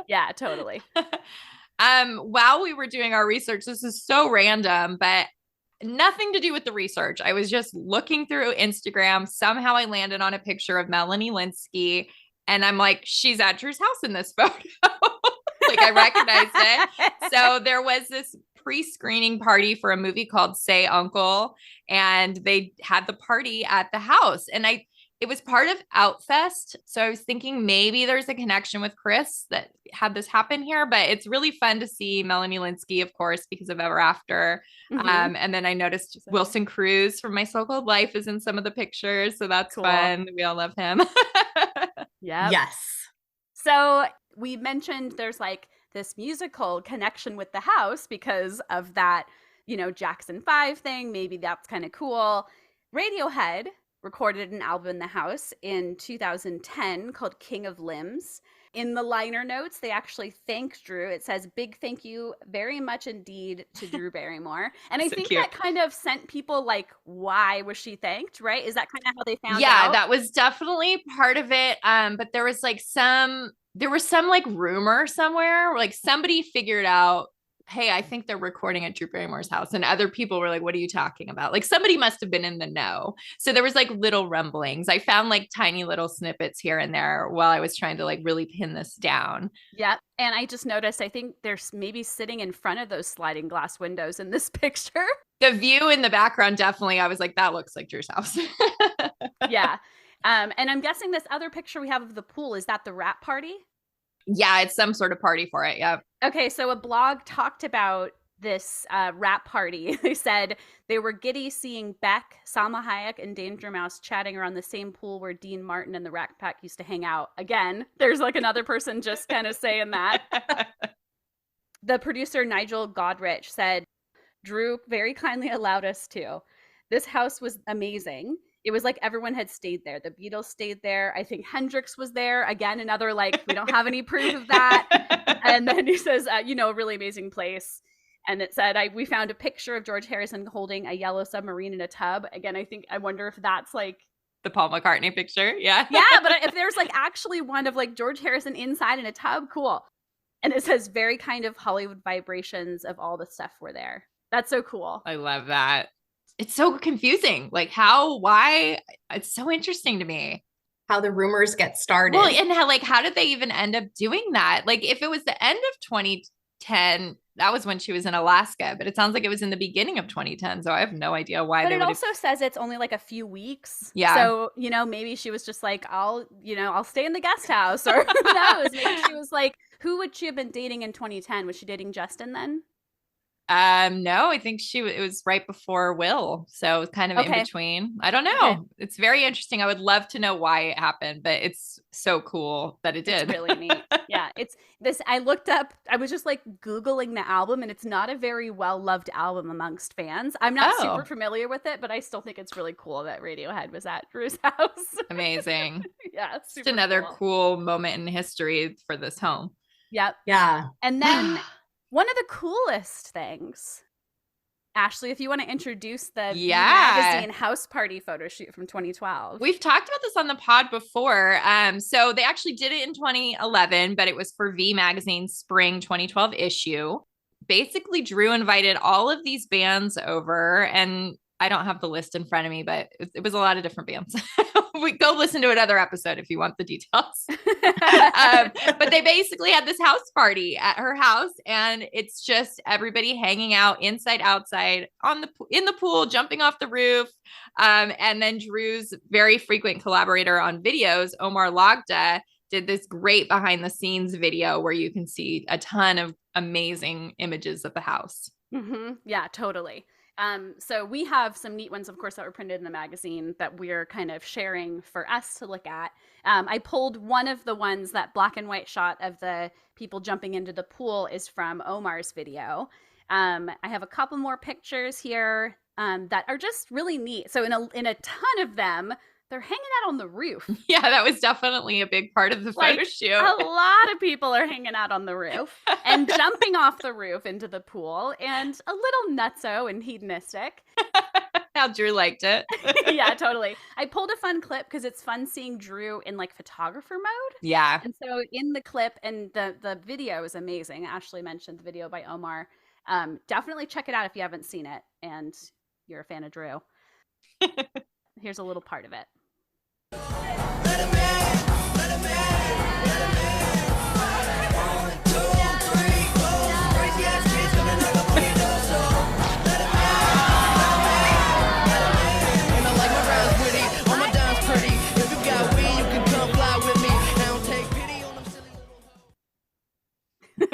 Yeah, totally. While we were doing our research, this is so random, but nothing to do with the research. I was just looking through Instagram. Somehow I landed on a picture of Melanie Linsky, and I'm like, she's at Drew's house in this photo. Like I recognized it. So there was this pre-screening party for a movie called Say Uncle, and they had the party at the house, and it was part of Outfest. So I was thinking maybe there's a connection with Chris that had this happen here, but it's really fun to see Melanie Linsky, of course, because of Ever After. Mm-hmm. And then I noticed Wilson Cruz from My So-Called Life is in some of the pictures. So that's cool. Fun. We all love him. Yeah. Yes. So we mentioned there's like this musical connection with the house because of that, you know, Jackson 5 thing. Maybe that's kind of cool. Radiohead recorded an album in the house in 2010 called King of Limbs. In the liner notes, they actually thanked Drew. It says, big thank you very much indeed to Drew Barrymore. And I think cute. That kind of sent people like, why was she thanked, right? Is that kind of how they found out? Yeah, that was definitely part of it. But there was some like rumor somewhere, like somebody figured out, hey, I think they're recording at Drew Barrymore's house. And other people were like, what are you talking about? Like somebody must have been in the know. So there was like little rumblings. I found like tiny little snippets here and there while I was trying to like really pin this down. Yeah. And I just noticed, I think there's maybe sitting in front of those sliding glass windows in this picture. The view in the background, definitely. I was like, that looks like Drew's house. Yeah. And I'm guessing this other picture we have of the pool, is that the wrap party? Yeah, it's some sort of party for it. Yeah. Okay, so a blog talked about this wrap party. They said they were giddy seeing Beck, Salma Hayek, and Danger Mouse chatting around the same pool where Dean Martin and the Rat Pack used to hang out. Again, there's like another person just kind of saying that. The producer, Nigel Godrich, said, Drew very kindly allowed us to. This house was amazing. It was like everyone had stayed there. The Beatles stayed there. I think Hendrix was there. Again, another like, we don't have any proof of that. And then he says, you know, a really amazing place. And it said, we found a picture of George Harrison holding a yellow submarine in a tub. Again, I wonder if that's like the Paul McCartney picture. Yeah. Yeah, but if there's like actually one of like George Harrison inside in a tub, cool. And it says very kind of Hollywood vibrations of all the stuff were there. That's so cool. I love that. It's so confusing. Like why? It's so interesting to me. How the rumors get started. Well, and how did they even end up doing that? Like if it was the end of 2010, that was when she was in Alaska, but it sounds like it was in the beginning of 2010. So I have no idea why. But it also says it's only like a few weeks. Yeah. So, you know, maybe she was just like, I'll stay in the guest house, or who knows? Maybe she was like, who would she have been dating in 2010? Was she dating Justin then? No, I think it was right before Will. So kind of in between. I don't know. Okay. It's very interesting. I would love to know why it happened, but it's so cool that it did. It's really neat. Yeah. It's this, I looked up, I was just like Googling the album, and it's not a very well-loved album amongst fans. I'm not super familiar with it, but I still think it's really cool that Radiohead was at Drew's house. Amazing. Yeah. Just another cool moment in history for this home. Yep. Yeah. And then one of the coolest things, Ashley, if you want to introduce the magazine house party photo shoot from 2012. We've talked about this on the pod before. So they actually did it in 2011, but it was for V Magazine's spring 2012 issue. Basically, Drew invited all of these bands over, and I don't have the list in front of me, but it was a lot of different bands. We go listen to another episode if you want the details. But they basically had this house party at her house, and it's just everybody hanging out inside, outside, in the pool, jumping off the roof. And then Drew's very frequent collaborator on videos, Omar Lagda, did this great behind the scenes video where you can see a ton of amazing images of the house. Mm-hmm. Yeah, totally. So we have some neat ones, of course, that were printed in the magazine that we're kind of sharing for us to look at. I pulled one of the ones, that black and white shot of the people jumping into the pool is from Omar's video. I have a couple more pictures here that are just really neat. So in a ton of them, they're hanging out on the roof. Yeah, that was definitely a big part of the photo shoot. A lot of people are hanging out on the roof and jumping off the roof into the pool, and a little nutso and hedonistic. How Drew liked it. Yeah, totally. I pulled a fun clip because it's fun seeing Drew in like photographer mode. Yeah. And so in the clip, and the video is amazing. Ashley mentioned the video by Omar. Definitely check it out if you haven't seen it and you're a fan of Drew. Here's a little part of it.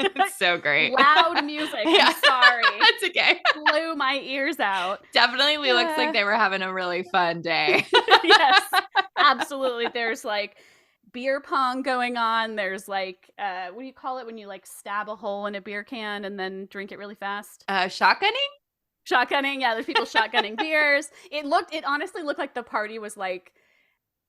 It's so great. Loud music. I'm sorry. That's okay. Blew my ears out. Definitely looks like they were having a really fun day. Yes, absolutely. There's like beer pong going on. There's like, what do you call it when you like stab a hole in a beer can and then drink it really fast? Shotgunning? Shotgunning. Yeah, there's people shotgunning beers. It honestly looked like the party was like,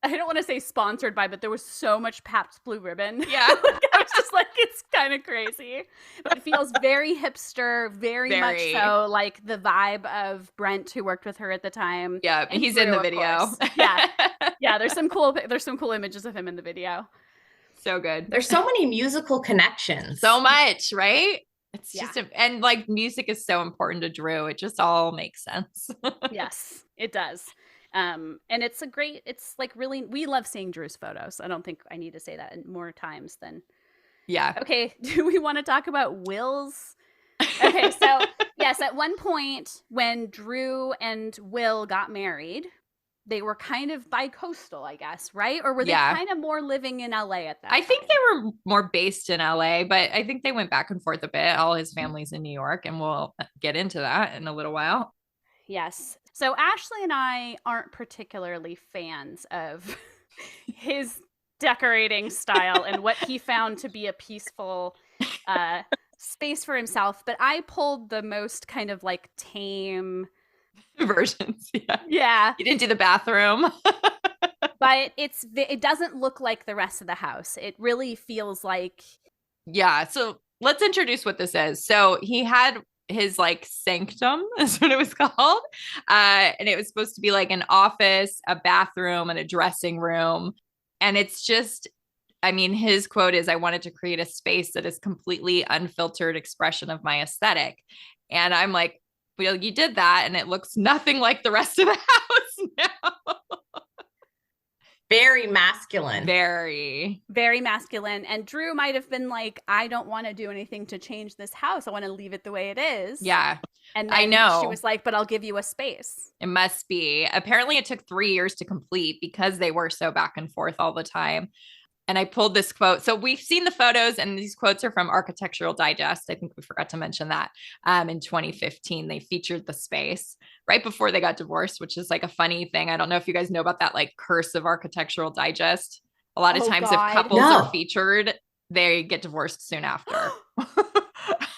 I don't want to say sponsored by, but there was so much Pabst Blue Ribbon. Yeah. I was just like, it's kind of crazy. But it feels very hipster, very much so like the vibe of Brent, who worked with her at the time. Yeah, and he's Drew, in the video. Yeah. Yeah, there's some cool images of him in the video. So good. There's so many musical connections. So much, right? It's just and like music is so important to Drew. It just all makes sense. Yes, it does. And it's like really, we love seeing Drew's photos. I don't think I need to say that more times than. Yeah. Okay. Do we want to talk about Will's? Okay. So yes, at one point when Drew and Will got married, they were kind of bi-coastal, I guess, right? Or were they kind of more living in LA at that time? I think they were more based in LA, but I think they went back and forth a bit. All his family's in New York, and we'll get into that in a little while. Yes. So Ashley and I aren't particularly fans of his decorating style and what he found to be a peaceful space for himself. But I pulled the most kind of like tame versions. Yeah. You didn't do the bathroom. But it doesn't look like the rest of the house. It really feels like. Yeah. So let's introduce what this is. So he had his like sanctum is what it was called. And it was supposed to be like an office, a bathroom, and a dressing room. And it's just, I mean, his quote is, "I wanted to create a space that is completely unfiltered expression of my aesthetic." And I'm like, well, you did that, and it looks nothing like the rest of the house now. Very masculine. Very, very masculine. And Drew might have been like, I don't want to do anything to change this house. I want to leave it the way it is. Yeah. And then I know. She was like, but I'll give you a space. It must be. Apparently it took 3 years to complete because they were so back and forth all the time. And I pulled this quote. So we've seen the photos, and these quotes are from Architectural Digest. I think we forgot to mention that. In 2015, they featured the space right before they got divorced, which is like a funny thing. I don't know if you guys know about that, like curse of Architectural Digest. A lot of times if couples are featured, they get divorced soon after.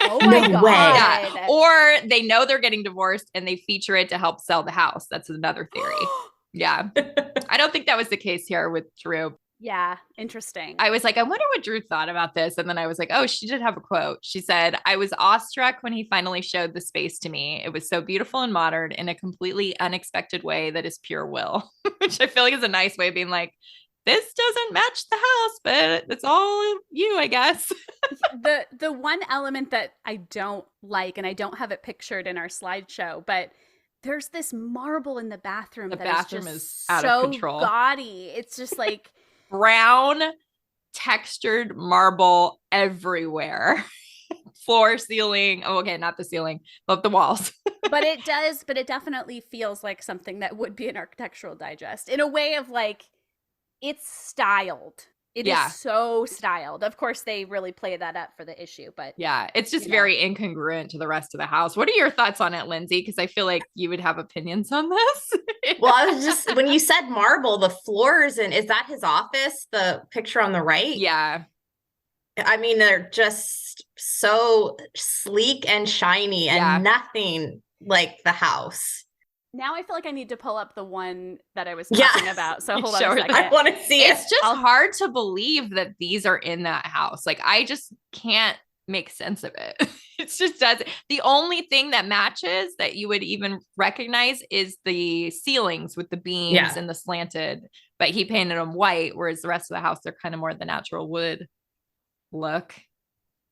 Oh my God. Yeah. Or they know they're getting divorced and they feature it to help sell the house. That's another theory. Yeah. I don't think that was the case here with Drew. Yeah. Interesting. I was like, I wonder what Drew thought about this. And then I was like, oh, she did have a quote. She said, I was awestruck when he finally showed the space to me. It was so beautiful and modern in a completely unexpected way that is pure will, which I feel like is a nice way of being like, this doesn't match the house, but it's all you, I guess. The one element that I don't like, and I don't have it pictured in our slideshow, but there's this marble in the bathroom. The that bathroom is is out of control. Gaudy. It's just like brown textured marble everywhere. Floor, ceiling. Oh, okay, not the ceiling, but the walls. But it definitely feels like something that would be an Architectural Digest in a way of like, it's styled. It is so styled. Of course, they really play that up for the issue, but yeah, it's just very incongruent to the rest of the house. What are your thoughts on it, Lindsay? Because I feel like you would have opinions on this. Well, I was just, when you said marble, the floors, and is that his office? The picture on the right? Yeah. I mean, they're just so sleek and shiny and nothing like the house. Now I feel like I need to pull up the one that I was talking about. So hold on a second. I want to see it. It's just hard to believe that these are in that house. Like, I just can't make sense of it. It just doesn't. The only thing that matches that you would even recognize is the ceilings with the beams and the slanted, but he painted them white, whereas the rest of the house, they're kind of more the natural wood look.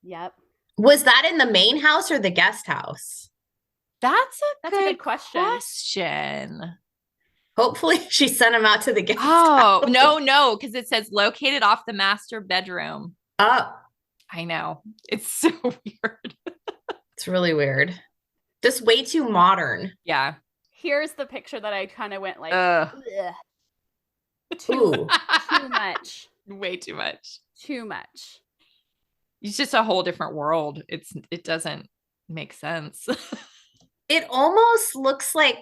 Yep. Was that in the main house or the guest house? That's a good question. Hopefully she sent him out to the guest house. No, because it says located off the master bedroom. Oh. I know. It's so weird. It's really weird. Just way too modern. Yeah. Here's the picture that I kind of went like, too much. Way too much. Too much. It's just a whole different world. It doesn't make sense. It almost looks like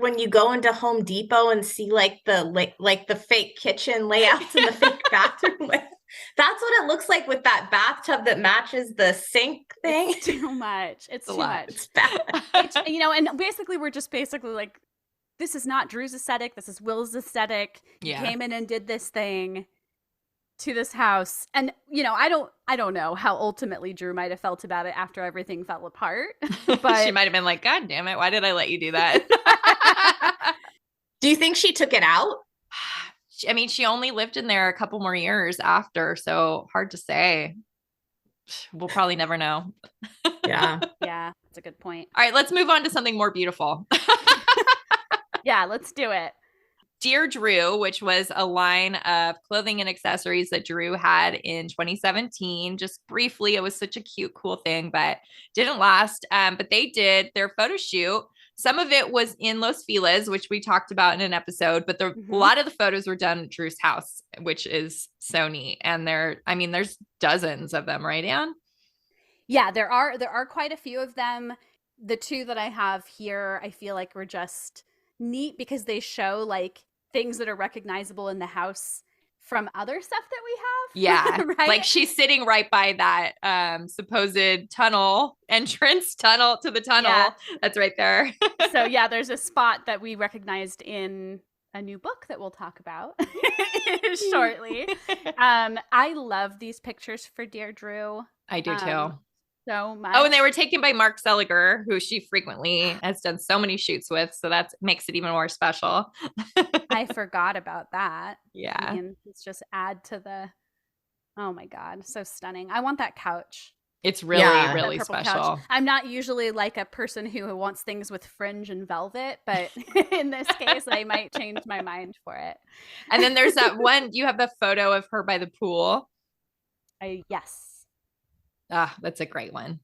when you go into Home Depot and see like the fake kitchen layouts in the fake bathroom. That's what it looks like with that bathtub that matches the sink thing. It's too much. It's too much. It's bad. And basically we're just like, this is not Drew's aesthetic. This is Will's aesthetic. Yeah. He came in and did this thing to this house. And, I don't know how ultimately Drew might have felt about it after everything fell apart. But she might have been like, God damn it. Why did I let you do that? Do you think she took it out? I mean, she only lived in there a couple more years after, so hard to say. We'll probably never know. Yeah. Yeah, that's a good point. All right, let's move on to something more beautiful. Yeah, let's do it. Dear Drew, which was a line of clothing and accessories that Drew had in 2017. Just briefly, it was such a cute, cool thing, but didn't last. But they did their photo shoot. Some of it was in Los Feliz, which we talked about in an episode, but a lot of the photos were done at Drew's house, which is so neat. And there's dozens of them, right, Anne? Yeah, there are quite a few of them. The two that I have here, I feel like were just neat because they show like things that are recognizable in the house from other stuff that we have. Yeah. Right? Like she's sitting right by that supposed entrance tunnel to the tunnel. Yeah. That's right there. So yeah, there's a spot that we recognized in a new book that we'll talk about shortly. I love these pictures for Dear Drew. I do too. So much. Oh, and they were taken by Mark Seliger, who she frequently has done so many shoots with. So that makes it even more special. I forgot about that. Yeah. I mean, let's just add to oh my God, so stunning. I want that couch. It's really special. Couch. I'm not usually like a person who wants things with fringe and velvet, but in this case, I might change my mind for it. And then there's that one, you have the photo of her by the pool. Yes. Ah, that's a great one.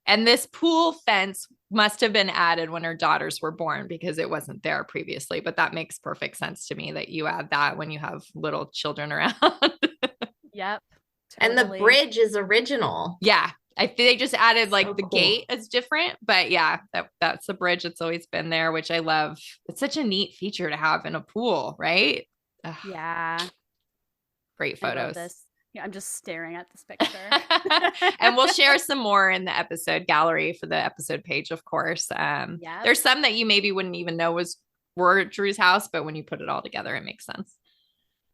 And this pool fence must have been added when her daughters were born because it wasn't there previously. But that makes perfect sense to me that you add that when you have little children around. Yep. Totally. And the bridge is original. Yeah. I think they just added like the gate is different, but yeah, that's the bridge that's always been there, which I love. It's such a neat feature to have in a pool, right? Ugh. Yeah. Great photos. I love this. Yeah, I'm just staring at this picture. And we'll share some more in the episode gallery for the episode page, of course. There's some that you maybe wouldn't even know were Drew's house, but when you put it all together, it makes sense.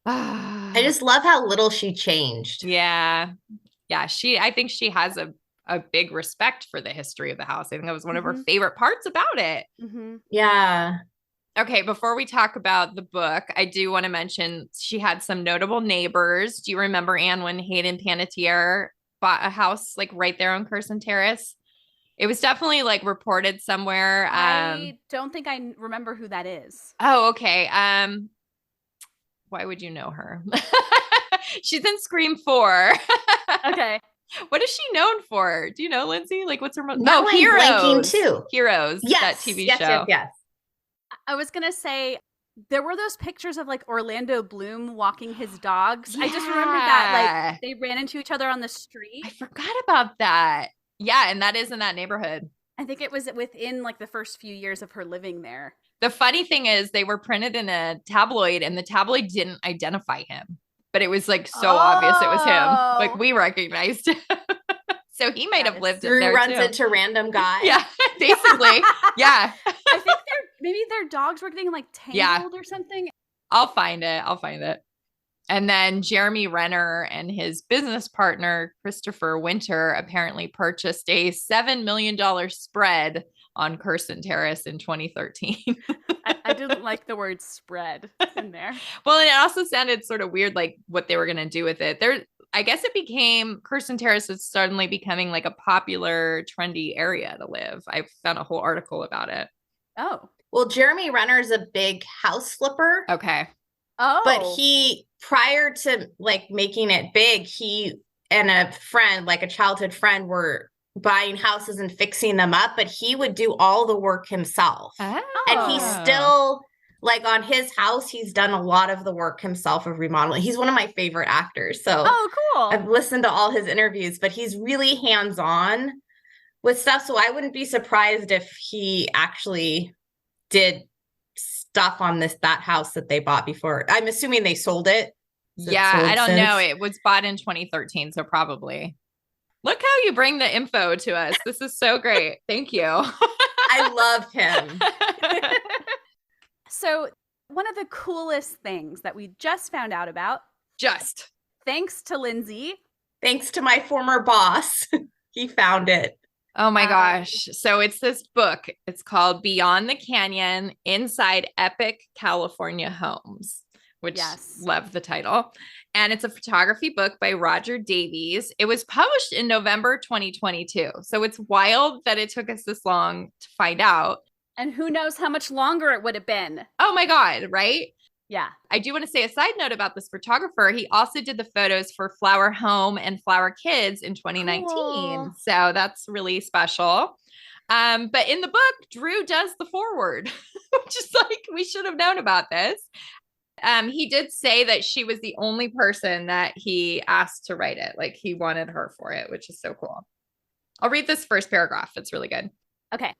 I just love how little she changed. Yeah. Yeah. I think she has a big respect for the history of the house. I think that was one of her favorite parts about it. Mm-hmm. Yeah. Okay, before we talk about the book, I do want to mention she had some notable neighbors. Do you remember, Anne, when Hayden Panettiere bought a house like right there on Curson Terrace? It was definitely like reported somewhere. I don't think I remember who that is. Oh, okay. Why would you know her? She's in Scream 4. Okay. What is she known for? Do you know, Lindsay? Like, what's her most? No, Heroes. Too. Heroes. Yes. That TV show. Yes. I was going to say, there were those pictures of like Orlando Bloom walking his dogs. Yeah. I just remember that like they ran into each other on the street. I forgot about that. Yeah. And that is in that neighborhood. I think it was within like the first few years of her living there. The funny thing is they were printed in a tabloid and the tabloid didn't identify him, but it was like so obvious it was him. Like we recognized him. So he might have lived Drew there runs too. into random guy. Yeah, basically. Yeah. I think maybe their dogs were getting like tangled or something. I'll find it. And then Jeremy Renner and his business partner, Christopher Winter, apparently purchased a $7 million spread on Curson Terrace in 2013. I didn't like the word spread in there. Well, and it also sounded sort of weird, like what they were going to do with it. I guess it became Curson Terrace was suddenly becoming like a popular, trendy area to live. I found a whole article about it. Oh. Well, Jeremy Renner's a big house flipper. Okay. Oh. But prior to like making it big, he and a friend, like a childhood friend, were buying houses and fixing them up, but he would do all the work himself. Oh. And he still, like on his house, he's done a lot of the work himself of remodeling. He's one of my favorite actors. So cool. I've listened to all his interviews, but he's really hands-on with stuff. So I wouldn't be surprised if he actually did stuff on that house that they bought before. I'm assuming they sold it. I don't know. It was bought in 2013, so probably. Look how you bring the info to us. This is so great. Thank you. I love him. So one of the coolest things that we just found out about, thanks to Lindsay. Thanks to my former boss. He found it. Oh my gosh. So it's this book. It's called Beyond the Canyon, Inside Epic California Homes, which love the title. And it's a photography book by Roger Davies. It was published in November 2022. So it's wild that it took us this long to find out. And who knows how much longer it would have been. Oh my God, right? Yeah. I do want to say a side note about this photographer. He also did the photos for Flower Home and Flower Kids in 2019. Cool. So that's really special. But in the book, Drew does the foreword, which is like, we should have known about this. He did say that she was the only person that he asked to write it. Like he wanted her for it, which is so cool. I'll read this first paragraph. It's really good. Okay.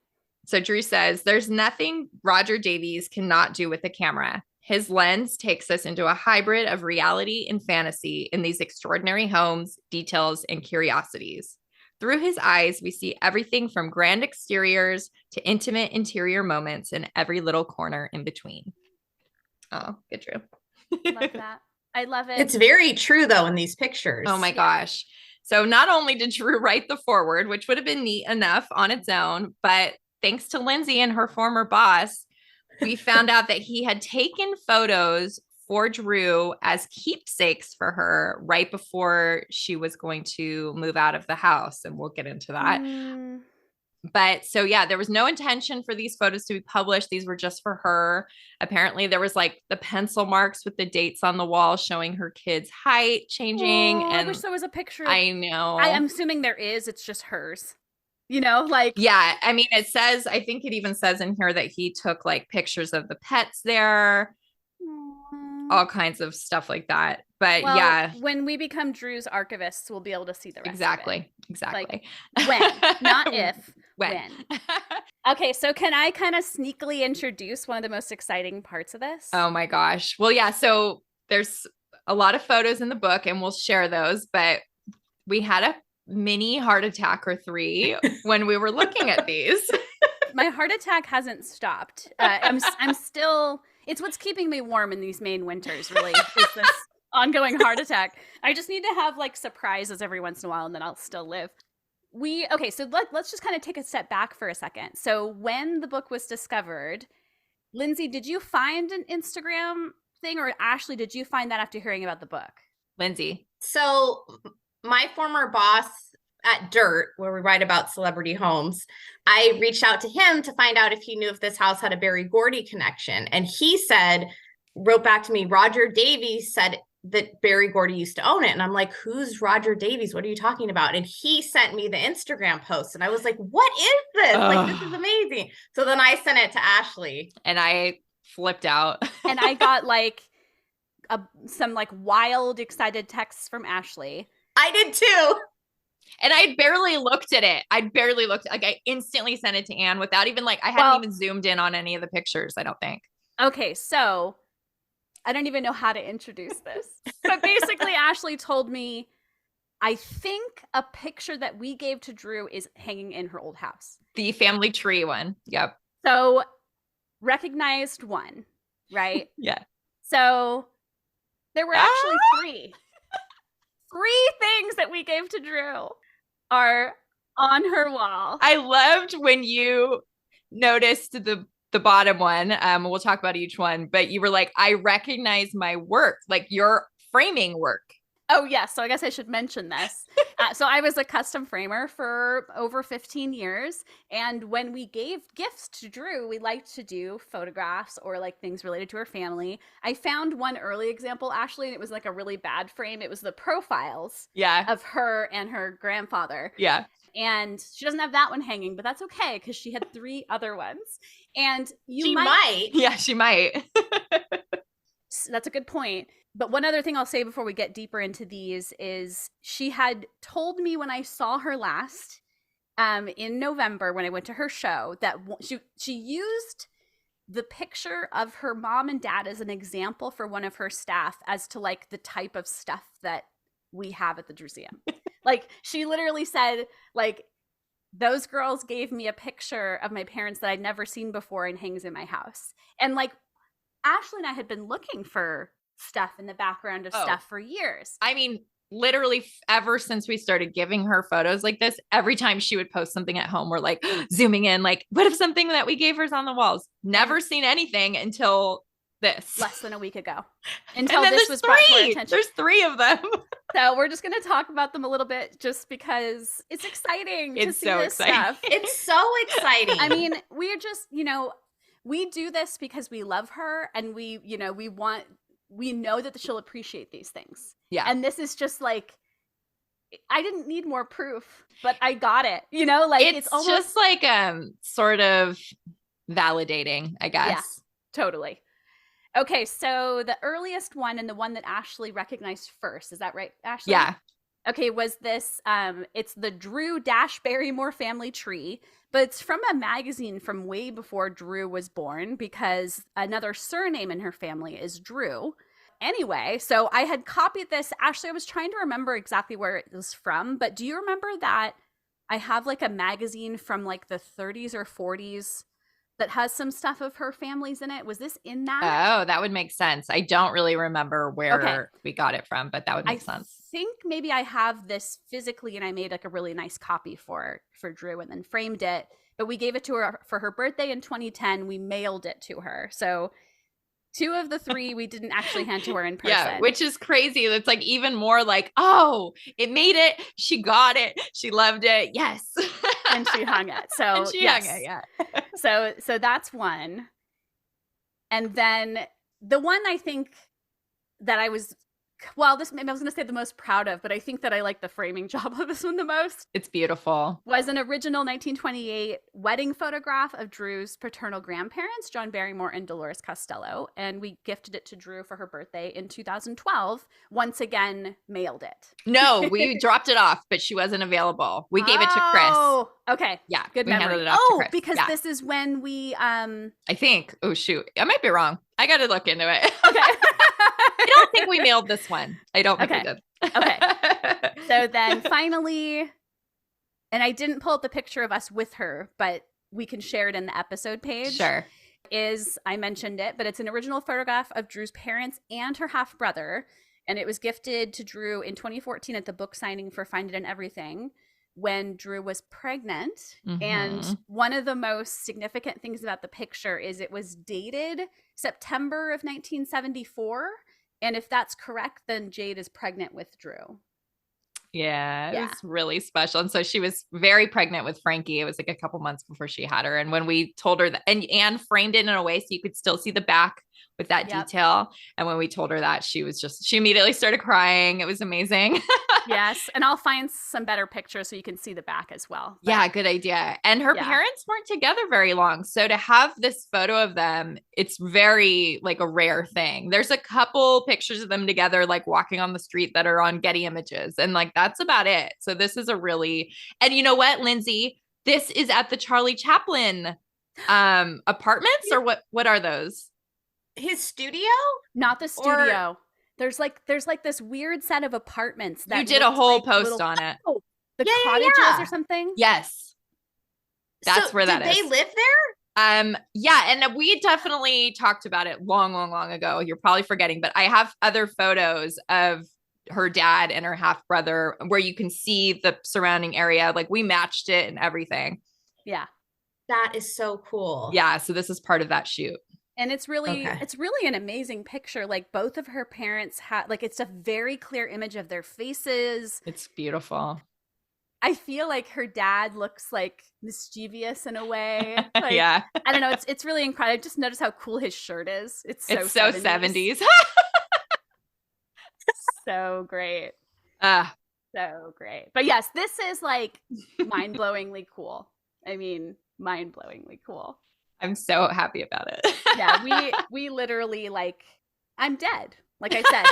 So Drew says, there's nothing Roger Davies cannot do with a camera. His lens takes us into a hybrid of reality and fantasy in these extraordinary homes, details, and curiosities. Through his eyes, we see everything from grand exteriors to intimate interior moments in every little corner in between. Oh, good, Drew. Love that. I love it. It's very true, though, in these pictures. Oh, my gosh. So not only did Drew write the foreword, which would have been neat enough on its own, but thanks to Lindsay and her former boss, we found out that he had taken photos for Drew as keepsakes for her right before she was going to move out of the house. And we'll get into that. But so, yeah, there was no intention for these photos to be published. These were just for her. Apparently there was like the pencil marks with the dates on the wall showing her kid's height changing. And I wish there was a picture. I know. I'm assuming there is. It's just hers. You know, like. Yeah. I mean, it says, I think it even says in here that he took like pictures of the pets there, all kinds of stuff like that. But yeah. When we become Drew's archivists, we'll be able to see the rest Exactly. of it. Exactly. Like, when, not if, when. Okay, so can I kind of sneakily introduce one of the most exciting parts of this? Oh my gosh. Well, yeah. So there's a lot of photos in the book and we'll share those, but we had a mini heart attack or 3 when we were looking at these. My heart attack hasn't stopped. I'm still, it's what's keeping me warm in these Maine winters, really, is this ongoing heart attack. I just need to have like surprises every once in a while and then I'll still live. So let's just kind of take a step back for a second. So when the book was discovered, Lindsay, did you find an Instagram thing, or Ashley, did you find that after hearing about the book? Lindsay. So my former boss at Dirt, where we write about celebrity homes, I reached out to him to find out if he knew if this house had a Berry Gordy connection. And he wrote back to me, Roger Davies said that Berry Gordy used to own it. And I'm like, who's Roger Davies? What are you talking about? And he sent me the Instagram post. And I was like, what is this? Like, this is amazing. So then I sent it to Ashley. And I flipped out. And I got like some like wild, excited texts from Ashley. I did too. And I barely looked at it. Like I instantly sent it to Anne without even I hadn't even zoomed in on any of the pictures, I don't think. Okay, so I don't even know how to introduce this. But basically, Ashley told me, I think a picture that we gave to Drew is hanging in her old house. The family tree one. Yep. So recognized one, right? Yeah. So there were actually 3. 3 things that we gave to Drew are on her wall. I loved when you noticed the bottom one. We'll talk about each one, but you were like, I recognize my work, like your framing work. Oh, yes. Yeah, so I guess I should mention this. So I was a custom framer for over 15 years. And when we gave gifts to Drew, we liked to do photographs or like things related to her family. I found one early example, Ashley, and it was like a really bad frame. It was the profiles of her and her grandfather. Yeah. And she doesn't have that one hanging, but that's okay because she had 3 other ones. And she might. Yeah, she might. That's a good point. But one other thing I'll say before we get deeper into these is she had told me when I saw her last in November when I went to her show that she used the picture of her mom and dad as an example for one of her staff as to like the type of stuff that we have at the Museum. Like she literally said like, those girls gave me a picture of my parents that I'd never seen before and hangs in my house. And like Ashley and I had been looking for stuff in the background of stuff for years. I mean, literally ever since we started giving her photos like this, every time she would post something at home, we're like zooming in, like, what if something that we gave her is on the walls? Never seen anything until this. Less than a week ago. Until this was brought to our attention. There's 3 of them. So we're just going to talk about them a little bit just because it's exciting to see this stuff. It's so exciting. I mean, we're just, we do this because we love her and we know that she'll appreciate these things. Yeah. And this is just like, I didn't need more proof, but I got it. Like it's almost just like sort of validating, I guess. Yeah, totally. Okay, so the earliest one and the one that Ashley recognized first, is that right, Ashley? Yeah. Okay, was this, it's the Drew Barrymore family tree, but it's from a magazine from way before Drew was born because another surname in her family is Drew. Anyway, so I had copied this. Ashley, I was trying to remember exactly where it was from, but do you remember that I have like a magazine from like the 30s or 40s that has some stuff of her families in it? Was this in that? Oh, that would make sense. I don't really remember where we got it from, but that would make sense. I think maybe I have this physically and I made like a really nice copy for Drew and then framed it, but we gave it to her for her birthday in 2010. We mailed it to her. So 2 of the 3 we didn't actually hand to her in person. Yeah, which is crazy. It's like even more like, oh, it made it. She got it. She loved it. Yes. And she hung it. So hung it, yeah. So that's one. And then the one I think that I was well, this maybe I was going to say the most proud of, but I think that I like the framing job of this one the most. It's beautiful. Was an original 1928 wedding photograph of Drew's paternal grandparents, John Barrymore and Dolores Costello, and we gifted it to Drew for her birthday in 2012. Once again, mailed it. No, we dropped it off, but she wasn't available. We gave it to Chris. Oh, okay. Yeah, good we memory. handed it off to Chris. Because this is when we I think. Oh shoot, I might be wrong. I got to look into it. Okay. I don't think we mailed this one. I don't think we did. Okay. So then finally, and I didn't pull up the picture of us with her, but we can share it in the episode page. Sure. I mentioned it, but it's an original photograph of Drew's parents and her half brother. And it was gifted to Drew in 2014 at the book signing for Find It in Everything when Drew was pregnant. Mm-hmm. And one of the most significant things about the picture is it was dated September of 1974. And if that's correct, then Jade is pregnant with Drew. Yeah, it was really special. And so she was very pregnant with Frankie. It was like a couple months before she had her. And when we told her that, and Anne framed it in a way so you could still see the back with that detail. And when we told her that, she immediately started crying. It was amazing. Yes. And I'll find some better pictures so you can see the back as well. But, yeah, good idea. And her parents weren't together very long. So to have this photo of them, it's very like a rare thing. There's a couple pictures of them together, like walking on the street that are on Getty Images. And like, that's about it. So this is and you know what, Lindsay, this is at the Charlie Chaplin apartments or what are those? His studio? Not the studio. There's like this weird set of apartments that you did a whole post on it. The cottages or something. Yes, that's where that is. Did they live there? Yeah, and we definitely talked about it long ago. You're probably forgetting, but I have other photos of her dad and her half brother where you can see the surrounding area. Like we matched it and everything. Yeah, that is so cool. Yeah, so this is part of that shoot. And it's really an amazing picture. Like both of her parents had, like, it's a very clear image of their faces. It's beautiful. I feel like her dad looks like mischievous in a way. Like, yeah. I don't know. It's really incredible. Just notice how cool his shirt is. It's so 70s. So great. So great. But yes, this is like mind-blowingly cool. I mean, mind-blowingly cool. I'm so happy about it. Yeah, we literally like, I'm dead. Like I said.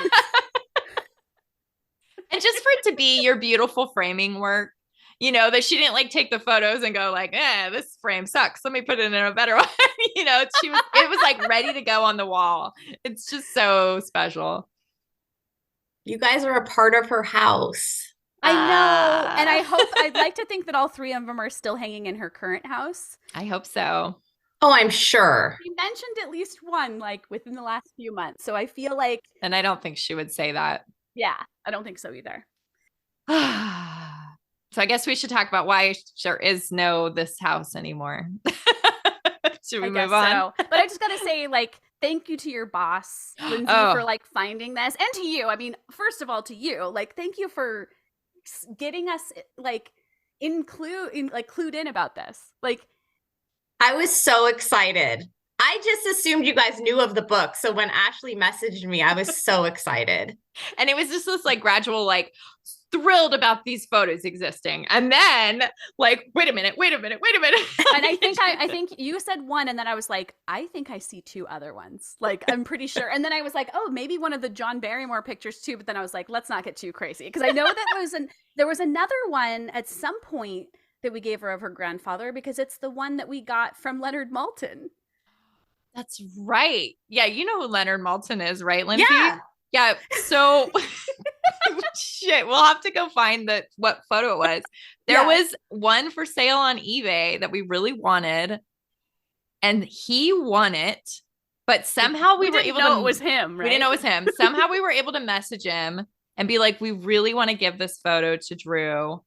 And just for it to be your beautiful framing work, you know, that she didn't like take the photos and go like, this frame sucks. Let me put it in a better one. You know, it was like ready to go on the wall. It's just so special. You guys are a part of her house. I know. And I'd like to think that all three of them are still hanging in her current house. I hope so. Oh, I'm sure. She mentioned at least one, like within the last few months. So I feel like. And I don't think she would say that. Yeah, I don't think so either. So I guess we should talk about why there is no this house anymore. Should we move on? So. But I just got to say, like, thank you to your boss, Lindsay, for like finding this. And to you. I mean, first of all, to you, like, thank you for getting us like clued in about this. Like, I was so excited. I just assumed you guys knew of the book. So when Ashley messaged me, I was so excited. And it was just this like gradual, like thrilled about these photos existing. And then like, wait a minute. And I think you said one. And then I was like, I think I see two other ones. Like, I'm pretty sure. And then I was like, oh, maybe one of the John Barrymore pictures too. But then I was like, let's not get too crazy. Because I know that there was another one at some point that we gave her of her grandfather, because it's the one that we got from Leonard Maltin. That's right. Yeah, you know who Leonard Maltin is, right, Lindsay? Yeah. So shit, we'll have to go find what photo it was. There was one for sale on eBay that we really wanted, and he won it. But somehow we were able to know it was him, right? We didn't know it was him. Somehow we were able to message him and be like, we really want to give this photo to Drew.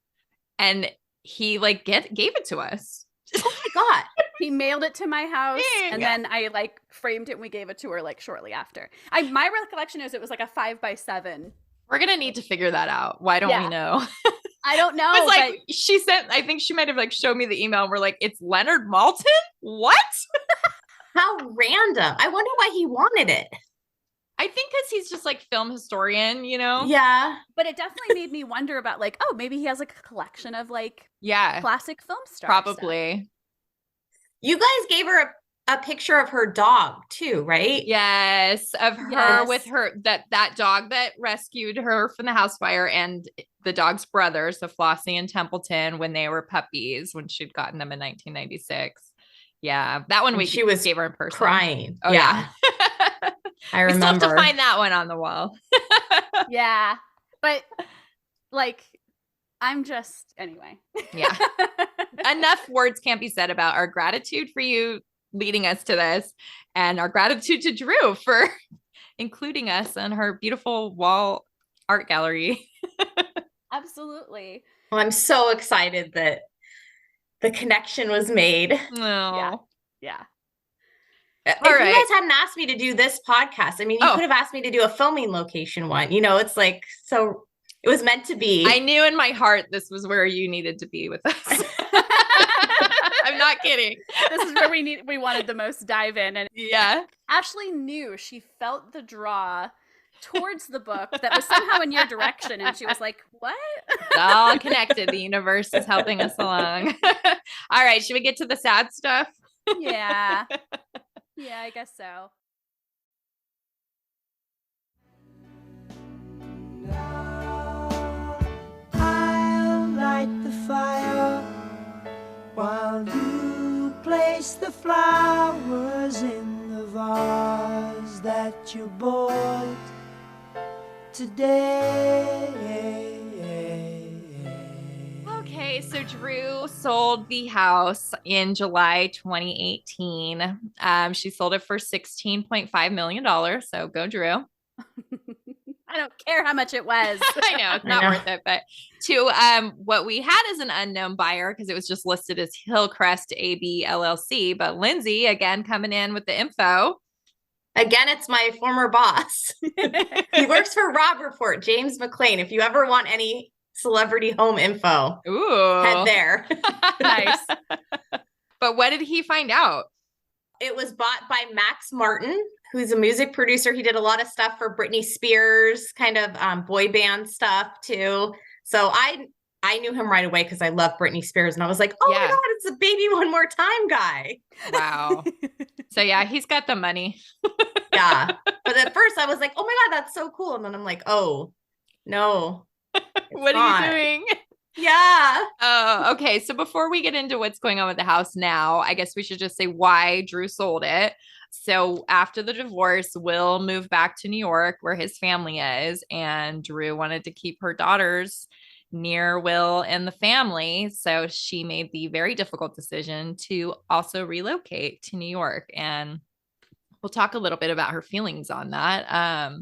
And he like gave it to us. Oh my God. He mailed it to my house, and then I like framed it and we gave it to her like shortly after. My recollection is it was like a 5x7. We're gonna need to figure that out. Why don't we know? I don't know. It's like she sent, I think she might have like showed me the email and we're like, it's Leonard Maltin? What? How random. I wonder why he wanted it. I think because he's just like film historian, you know? Yeah. But it definitely made me wonder about like, oh, maybe he has like a collection of like classic film stars. Probably. Stuff. You guys gave her a picture of her dog too, right? Yes, of her with her that dog that rescued her from the house fire, and the dog's brother, so Flossie and Templeton, when they were puppies, when she'd gotten them in 1996. Yeah, that one she was gave her in person, crying. Oh yeah. I remember. We still have to find that one on the wall. Yeah, but like, I'm just anyway. Yeah, enough words can't be said about our gratitude for you leading us to this, and our gratitude to Drew for including us in her beautiful wall art gallery. Absolutely. Well, I'm so excited that the connection was made. No. Yeah. If you guys hadn't asked me to do this podcast, I mean, you could have asked me to do a filming location one. You know, it's like, so it was meant to be. I knew in my heart this was where you needed to be with us. I'm not kidding. This is where we wanted the most dive in. And yeah, Ashley knew, she felt the draw towards the book that was somehow in your direction, and she was like, what? It's all connected. The universe is helping us along. All right, should we get to the sad stuff? Yeah, I guess so. I'll light the fire while you place the flowers in the vase that you bought today. Okay, so Drew sold the house in July 2018. She sold it for $16.5 million. So go, Drew. I don't care how much it was. I know it's not worth it, but to what we had as an unknown buyer, because it was just listed as Hillcrest AB LLC, but Lindsay again coming in with the info. Again, it's my former boss. He works for Rob Report, James McLean. If you ever want any celebrity home info, head there. Nice. But what did he find out? It was bought by Max Martin, who's a music producer. He did a lot of stuff for Britney Spears, kind of boy band stuff too. So I knew him right away because I love Britney Spears. And I was like, oh my God, it's a Baby One More Time guy. Wow. So yeah, he's got the money. Yeah. But at first I was like, oh my God, that's so cool. And then I'm like, oh, no. What are you doing? Yeah. Oh, okay. So before we get into what's going on with the house now, I guess we should just say why Drew sold it. So after the divorce, Will moved back to New York where his family is, and Drew wanted to keep her daughters near Will and the family. So she made the very difficult decision to also relocate to New York. And we'll talk a little bit about her feelings on that.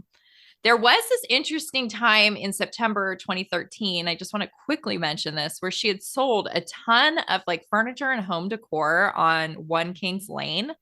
There was this interesting time in September 2013. I just want to quickly mention this, where she had sold a ton of like furniture and home decor on One Kings Lane.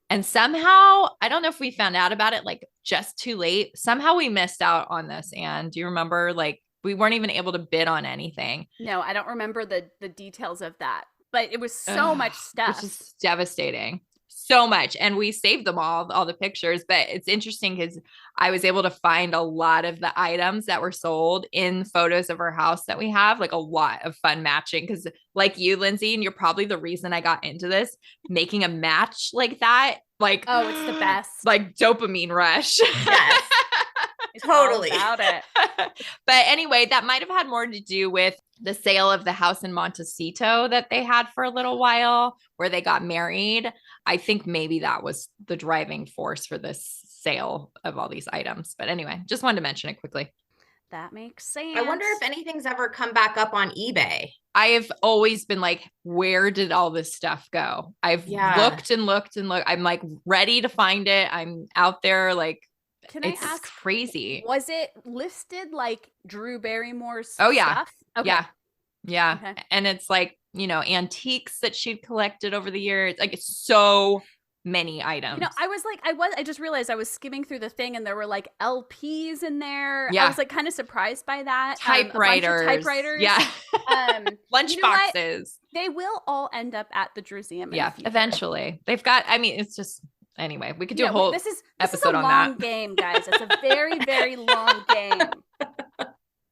And somehow, I don't know if we found out about it like just too late. Somehow we missed out on this. And do you remember, like, we weren't even able to bid on anything? No, I don't remember the details of that, but it was so much stuff. It's just devastating. So much. And we saved them all the pictures, but it's interesting because I was able to find a lot of the items that were sold in photos of our house that we have, like a lot of fun matching. Because like you, Lindsay, and you're probably the reason I got into this, making a match like that, like, oh, it's the best, like dopamine rush. Yes. Totally. About it. But anyway, that might have had more to do with the sale of the house in Montecito that they had for a little while, where they got married. I think maybe that was the driving force for this sale of all these items. But anyway, just wanted to mention it quickly. That makes sense. I wonder if anything's ever come back up on eBay. I have always been like, where did all this stuff go? I've looked and looked and looked. I'm like ready to find it. I'm out there like, can it's I ask, crazy. Was it listed like Drew Barrymore's stuff? Okay. Yeah. Okay. And it's like, you know, antiques that she'd collected over the years. Like it's so many items. You know, I just realized I was skimming through the thing and there were like LPs in there. Yeah. I was like kind of surprised by that. Typewriters. Typewriters. Yeah. Lunch boxes. They will all end up at the Druseum. Yeah. Eventually. They've got, I mean, it's just, anyway, we could do a whole episode on that. This is a long game, guys. It's a very, very long game.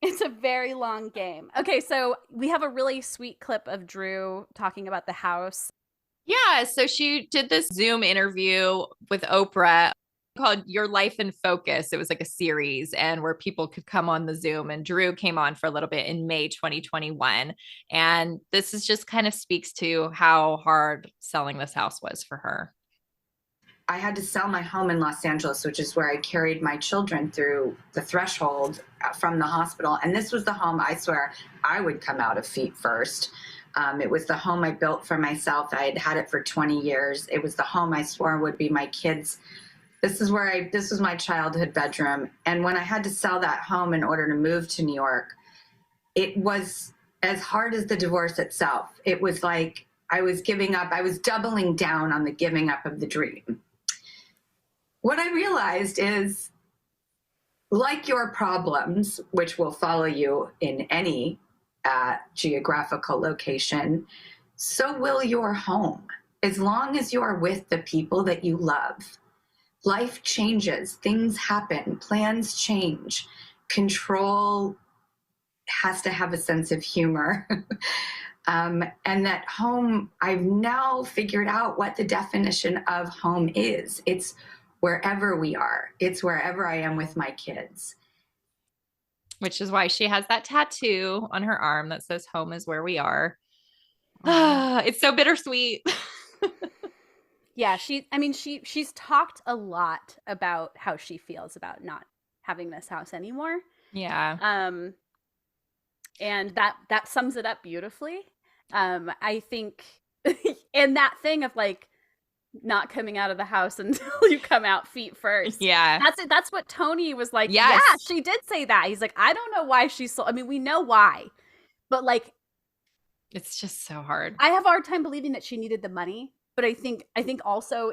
It's a very long game. Okay, so we have a really sweet clip of Drew talking about the house. Yeah, so she did this Zoom interview with Oprah called Your Life in Focus. It was like a series and where people could come on the Zoom, and Drew came on for a little bit in May 2021. And this is just kind of speaks to how hard selling this house was for her. I had to sell my home in Los Angeles, which is where I carried my children through the threshold from the hospital. And this was the home I swear I would come out of feet first. It was the home I built for myself. I had had it for 20 years. It was the home I swore would be my kids. This was my childhood bedroom. And when I had to sell that home in order to move to New York, it was as hard as the divorce itself. It was like I was giving up. I was doubling down on the giving up of the dream. What I realized is, like your problems, which will follow you in any geographical location, so will your home, as long as you are with the people that you love. Life changes, things happen, plans change. Control has to have a sense of humor. And that home, I've now figured out what the definition of home is. It's wherever we are. It's wherever I am with my kids. Which is why she has that tattoo on her arm that says home is where we are. It's so bittersweet. Yeah, she's talked a lot about how she feels about not having this house anymore. Yeah. And that sums it up beautifully. I think and that thing of like not coming out of the house until you come out feet first. Yeah. That's what Tony was like. Yes. Yeah, she did say that. He's like, I don't know why she's so, I mean, we know why, but like, it's just so hard. I have a hard time believing that she needed the money, but I think also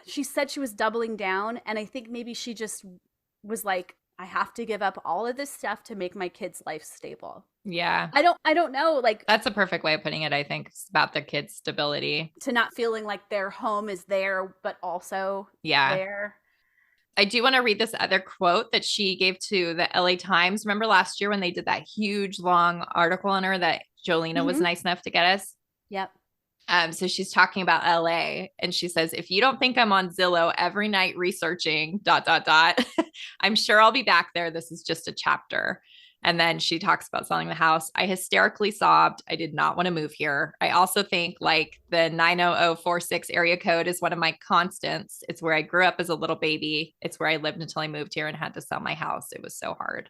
she said she was doubling down. And I think maybe she just was like, I have to give up all of this stuff to make my kids' life stable. Yeah. I don't know. Like, that's a perfect way of putting it. I think it's about the kids' stability. To not feeling like their home is there, but also there. I do want to read this other quote that she gave to the LA Times. Remember last year when they did that huge long article on her that Jolena was nice enough to get us? Yep. So she's talking about LA and she says, if you don't think I'm on Zillow every night researching ... I'm sure I'll be back there. This is just a chapter. And then she talks about selling the house. I hysterically sobbed. I did not want to move here. I also think like the 90046 area code is one of my constants. It's where I grew up as a little baby. It's where I lived until I moved here and had to sell my house. It was so hard.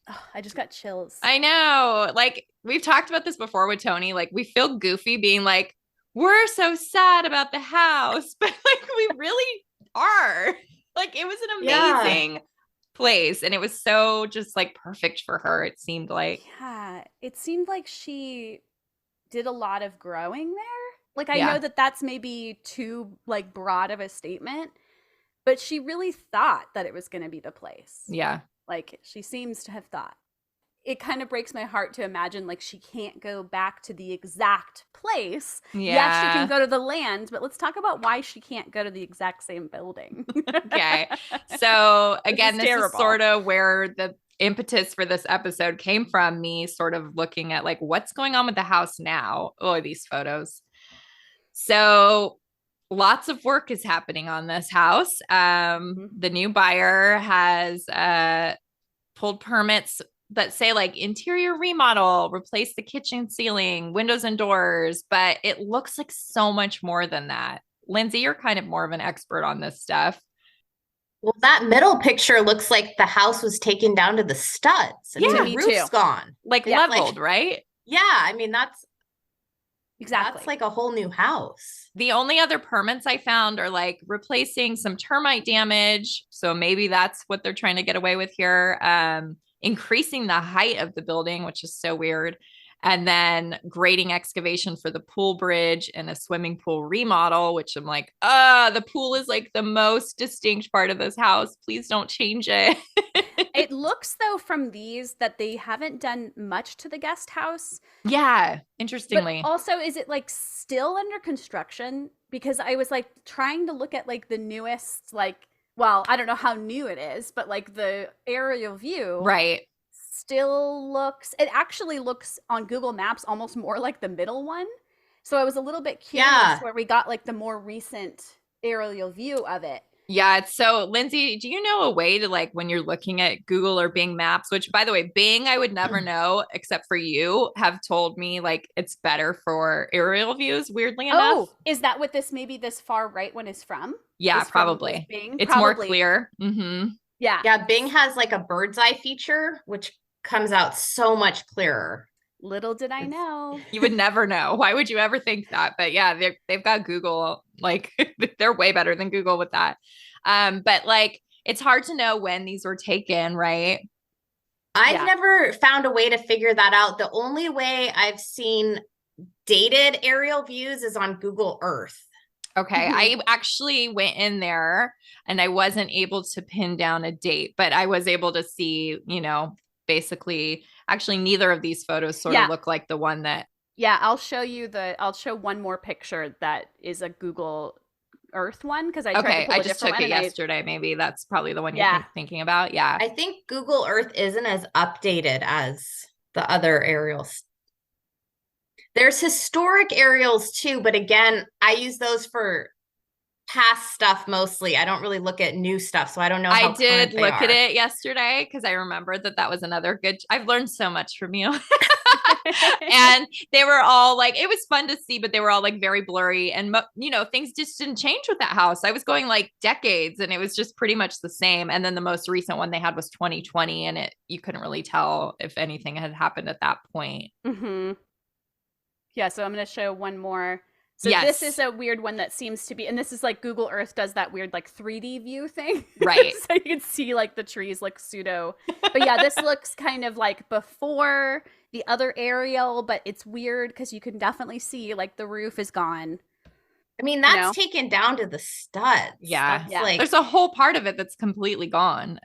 Oh, I just got chills. I know. Like we've talked about this before with Tony. Like we feel goofy being like, we're so sad about the house, but like we really are. Like it was an amazing place and it was so just like perfect for her. It seemed like. Yeah, it seemed like she did a lot of growing there. Like I know that that's maybe too like broad of a statement, but she really thought that it was going to be the place. Yeah. Like she seems to have thought. It kind of breaks my heart to imagine like she can't go back to the exact place. Yeah. Yes, she can go to the land, but let's talk about why she can't go to the exact same building. Okay. So again, this is sort of where the impetus for this episode came from, me sort of looking at like what's going on with the house now. Oh, these photos. So lots of work is happening on this house. The new buyer has pulled permits that say like interior remodel, replace the kitchen ceiling, windows and doors, but it looks like so much more than that. Lindsay, you're kind of more of an expert on this stuff. Well, that middle picture looks like the house was taken down to the studs. And the roof's gone. Like leveled, right? Yeah, I mean, that's exactly like a whole new house. The only other permits I found are like replacing some termite damage. So maybe that's what they're trying to get away with here. Increasing the height of the building, which is so weird. and then grading excavation for the pool bridge and a swimming pool remodel, which I'm like, the pool is like the most distinct part of this house. Please don't change it. It looks though from these that they haven't done much to the guest house. Yeah, interestingly. But also, is it like still under construction? Because I was like trying to look at like the newest, like, well, I don't know how new it is, but like the aerial view. Right. It actually looks on Google Maps almost more like the middle one. So I was a little bit curious where we got like the more recent aerial view of it. Yeah. So Lindsay, do you know a way to like when you're looking at Google or Bing Maps, which by the way, Bing, I would never know except for you have told me like it's better for aerial views, weirdly enough. Oh, is that what maybe this far right one is from? Yeah, probably. Bing? It's probably more clear. Mm-hmm. Yeah. Yeah. Bing has like a bird's eye feature, which comes out so much clearer. Little did I know. You would never know. Why would you ever think that? But yeah, they've got Google, like they're way better than Google with that. But like, it's hard to know when these were taken, right? I've never found a way to figure that out. The only way I've seen dated aerial views is on Google Earth. Okay. I actually went in there and I wasn't able to pin down a date, but I was able to see, basically, actually neither of these photos sort of look like the one that. Yeah, I'll show one more picture that is a Google Earth one because I just took it yesterday. Maybe that's probably the one you're thinking about. Yeah. I think Google Earth isn't as updated as the other aerials. There's historic aerials too, but again, I use those for past stuff mostly. I don't really look at new stuff, so I don't know how I did look at it yesterday because I remembered that was another good. I've learned so much from you. And they were all like, it was fun to see, but they were all like very blurry and things just didn't change with that house. I was going like decades and it was just pretty much the same. And then the most recent one they had was 2020 and you couldn't really tell if anything had happened at that point. Mm-hmm. Yeah. So I'm going to show one more. So this is a weird one that seems to be, and this is like Google Earth does that weird like 3D view thing. Right. So you can see like the trees like pseudo. But yeah, this looks kind of like before the other aerial, but it's weird because you can definitely see like the roof is gone. I mean, that's taken down to the studs. Yeah. Like, there's a whole part of it that's completely gone.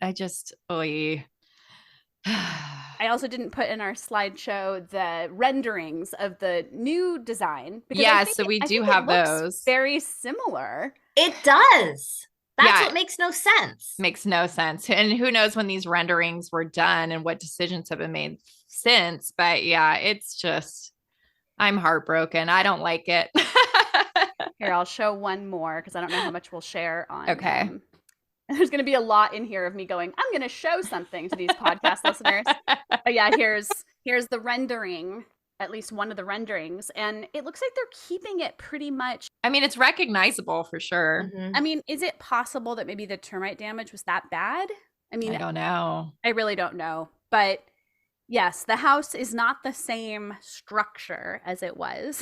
I also didn't put in our slideshow the renderings of the new design. So we do have those. Very similar. It does. That's what makes no sense. Makes no sense. And who knows when these renderings were done and what decisions have been made since. But yeah, it's just, I'm heartbroken. I don't like it. Here, I'll show one more because I don't know how much we'll share on. Okay. There's going to be a lot in here of me going, I'm going to show something to these podcast listeners. But yeah, here's the rendering, at least one of the renderings. And it looks like they're keeping it pretty much. I mean, it's recognizable for sure. Mm-hmm. I mean, is it possible that maybe the termite damage was that bad? I mean, I don't know. I really don't know. But yes, the house is not the same structure as it was.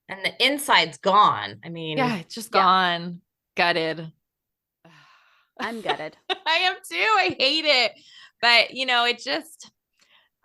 And the inside's gone. I mean, yeah, it's just gone. Gutted. I'm gutted. I am too. I hate it. But,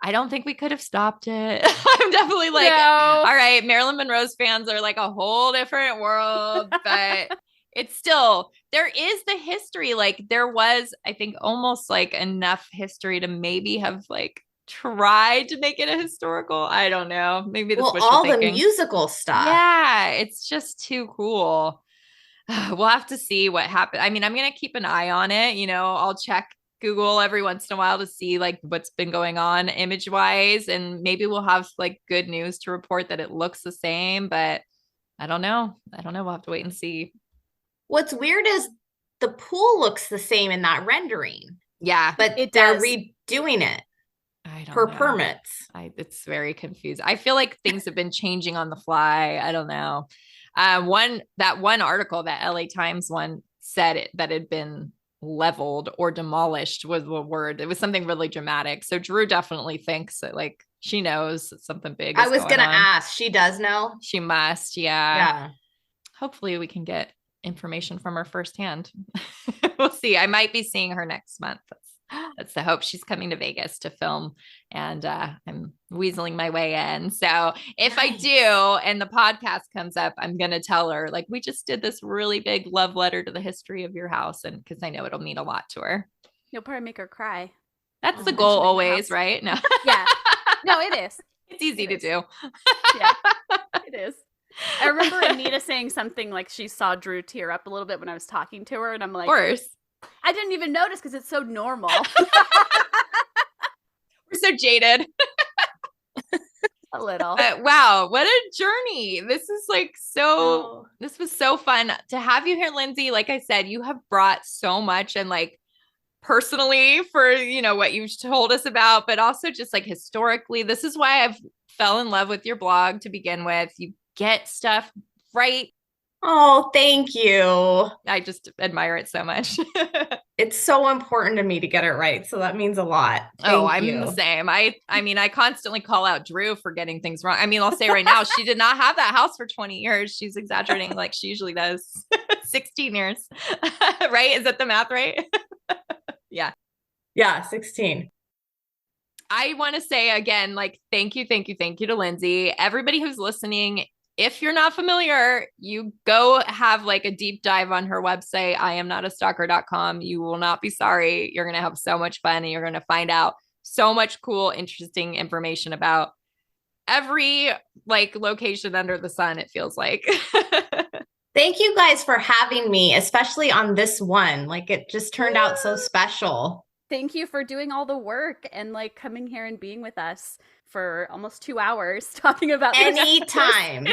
I don't think we could have stopped it. I'm definitely like, all right, Marilyn Monroe's fans are like a whole different world. But it's still, there is the history. Like there was, I think, almost like enough history to maybe have like tried to make it a historical. I don't know. Maybe that's all the musical stuff. Yeah, it's just too cool. We'll have to see what happens. I mean, I'm going to keep an eye on it. I'll check Google every once in a while to see like what's been going on image wise. And maybe we'll have like good news to report that it looks the same, but I don't know. We'll have to wait and see. What's weird is the pool looks the same in that rendering. Yeah. But they're redoing it per permits. It's very confusing. I feel like things have been changing on the fly. I don't know. That one article that LA Times one said that had been leveled or demolished was the word. It was something really dramatic. So Drew definitely thinks that like she knows something big. I was going to ask. She does know. She must. Yeah. Hopefully we can get information from her firsthand. We'll see. I might be seeing her next month. That's the hope. She's coming to Vegas to film, and I'm weaseling my way in. So if I do and the podcast comes up, I'm going to tell her, like, we just did this really big love letter to the history of your house. And because I know it'll mean a lot to her. You'll probably make her cry. That's the goal always, right? No. Yeah. No, it is. It's easy to do. Yeah, it is. I remember Anita saying something like she saw Drew tear up a little bit when I was talking to her. And I'm like, of course. I didn't even notice because it's so normal. We're so jaded. A little. But wow, what a journey. This is like this was so fun to have you here, Lindsay. Like I said, you have brought so much, and like personally for, what you've told us about, but also just like historically, this is why I've fell in love with your blog to begin with. You get stuff right. Oh, thank you. I just admire it so much. It's so important to me to get it right. So that means a lot. I'm the same. I mean, I constantly call out Drew for getting things wrong. I mean, I'll say right now, she did not have that house for 20 years. She's exaggerating like she usually does. 16 years. Right? Is that the math right? Yeah. Yeah, 16. I want to say again, like, thank you to Lindsay. Everybody who's listening, if you're not familiar, you go have like a deep dive on her website, IamNotAstalker.com. You will not be sorry. You're going to have so much fun, and you're going to find out so much cool, interesting information about every like location under the sun, it feels like. Thank you guys for having me, especially on this one. Like, it just turned out so special. Thank you for doing all the work and like coming here and being with us for almost 2 hours talking about anytime.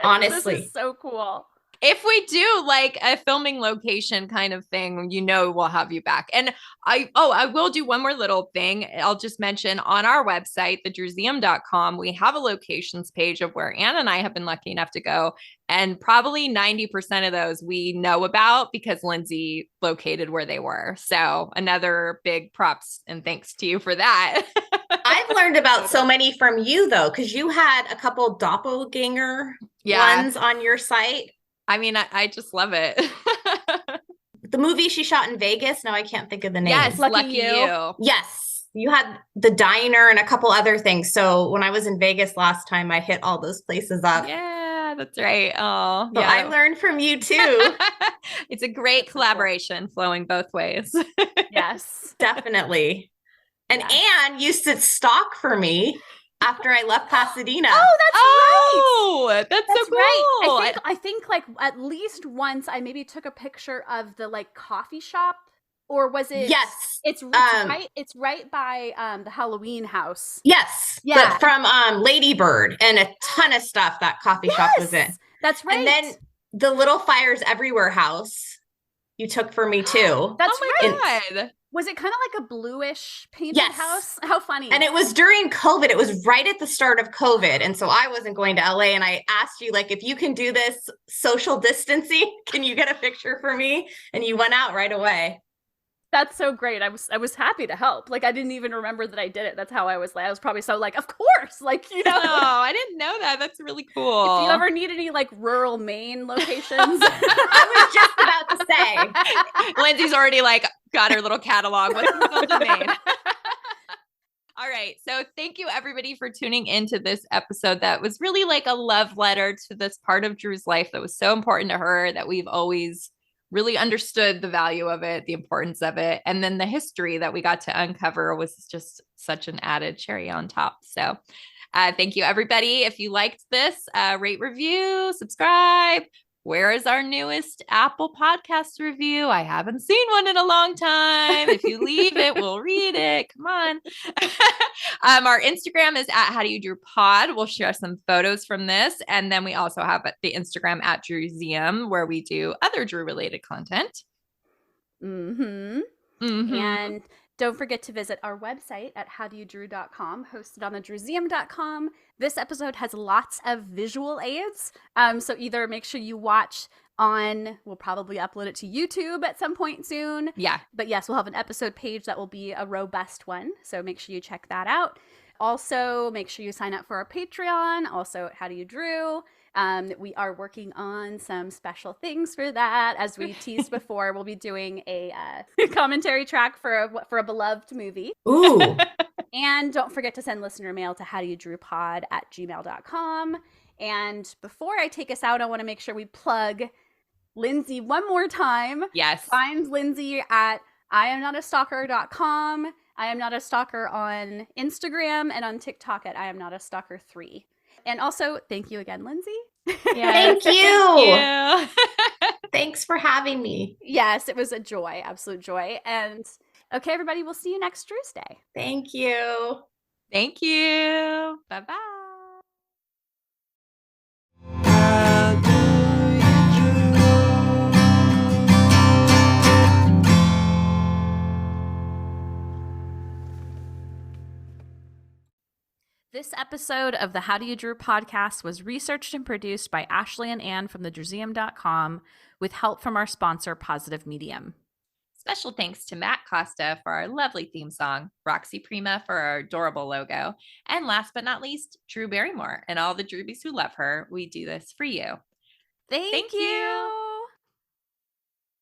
Honestly, this is so cool. If we do like a filming location kind of thing, we'll have you back. And I will do one more little thing. I'll just mention on our website, thedruseum.com, we have a locations page of where Anna and I have been lucky enough to go. And probably 90% of those we know about because Lindsay located where they were. So another big props and thanks to you for that. I've learned about so many from you though, because you had a couple doppelganger ones on your site. I mean, I just love it. The movie she shot in Vegas. Now I can't think of the name. Yes, Lucky You. Yes. You had the diner and a couple other things. So when I was in Vegas last time, I hit all those places up. Yeah, that's right. Oh, so yeah. I learned from you too. It's a great collaboration flowing both ways. Yes, definitely. And Anne used to stalk for me after I left Pasadena. Oh, that's right. That's so cool. Right. I think like at least once I maybe took a picture of the like coffee shop, or was it? Yes. It's right. It's right by the Halloween house. Yes. Yeah. But from Lady Bird and a ton of stuff that coffee shop was in. That's right. And then the Little Fires Everywhere house you took for me too. That's right. God. Was it kind of like a bluish painted house? How funny. And it was during COVID. It was right at the start of COVID. And so I wasn't going to LA, and I asked you, like, if you can do this social distancing, can you get a picture for me? And you went out right away. That's so great. I was happy to help. Like, I didn't even remember that I did it. That's how I was like, I was probably so like, of course, like, Oh, I didn't know that. That's really cool. If you ever need any like rural Maine locations. I was just about to say. Lindsay's already like got her little catalog. What's in Maine? All right. So thank you everybody for tuning into this episode that was really like a love letter to this part of Drew's life that was so important to her, that we've always really understood the value of it, the importance of it. And then the history that we got to uncover was just such an added cherry on top. So thank you, everybody. If you liked this, rate, review, subscribe. Where is our newest Apple Podcast review? I haven't seen one in a long time. If you leave it, we'll read it. Come on. Our Instagram is at HowDoYouDrewPod. We'll share some photos from this. And then we also have the Instagram at Drewseum, where we do other Drew-related content. Mm-hmm. And don't forget to visit our website at howdoyoudrew.com, hosted on thedruseum.com. This episode has lots of visual aids. So either make sure you watch we'll probably upload it to YouTube at some point soon. Yeah. But yes, we'll have an episode page that will be a robust one. So make sure you check that out. Also, make sure you sign up for our Patreon, also at How Do You Drew. We are working on some special things for that. As we teased before, we'll be doing a commentary track for a beloved movie. Ooh. And don't forget to send listener mail to howdoyoudrewpod@gmail.com. And before I take us out, I want to make sure we plug Lindsay one more time. Yes. Find Lindsay at IamNotAstalker.com. I am not a stalker on Instagram and on TikTok at IamNotAstalker3. And also, thank you again, Lindsay. Yes, thank you. Thanks for having me. Yes, it was a joy, absolute joy. And okay, everybody, we'll see you next Tuesday. Thank you. Thank you. Bye-bye. This episode of the How Do You Drew podcast was researched and produced by Ashley and Ann from thedrewseum.com with help from our sponsor, Positive Medium. Special thanks to Matt Costa for our lovely theme song, Roxy Prima for our adorable logo, and last but not least, Drew Barrymore and all the Drewbies who love her. We do this for you. Thank you.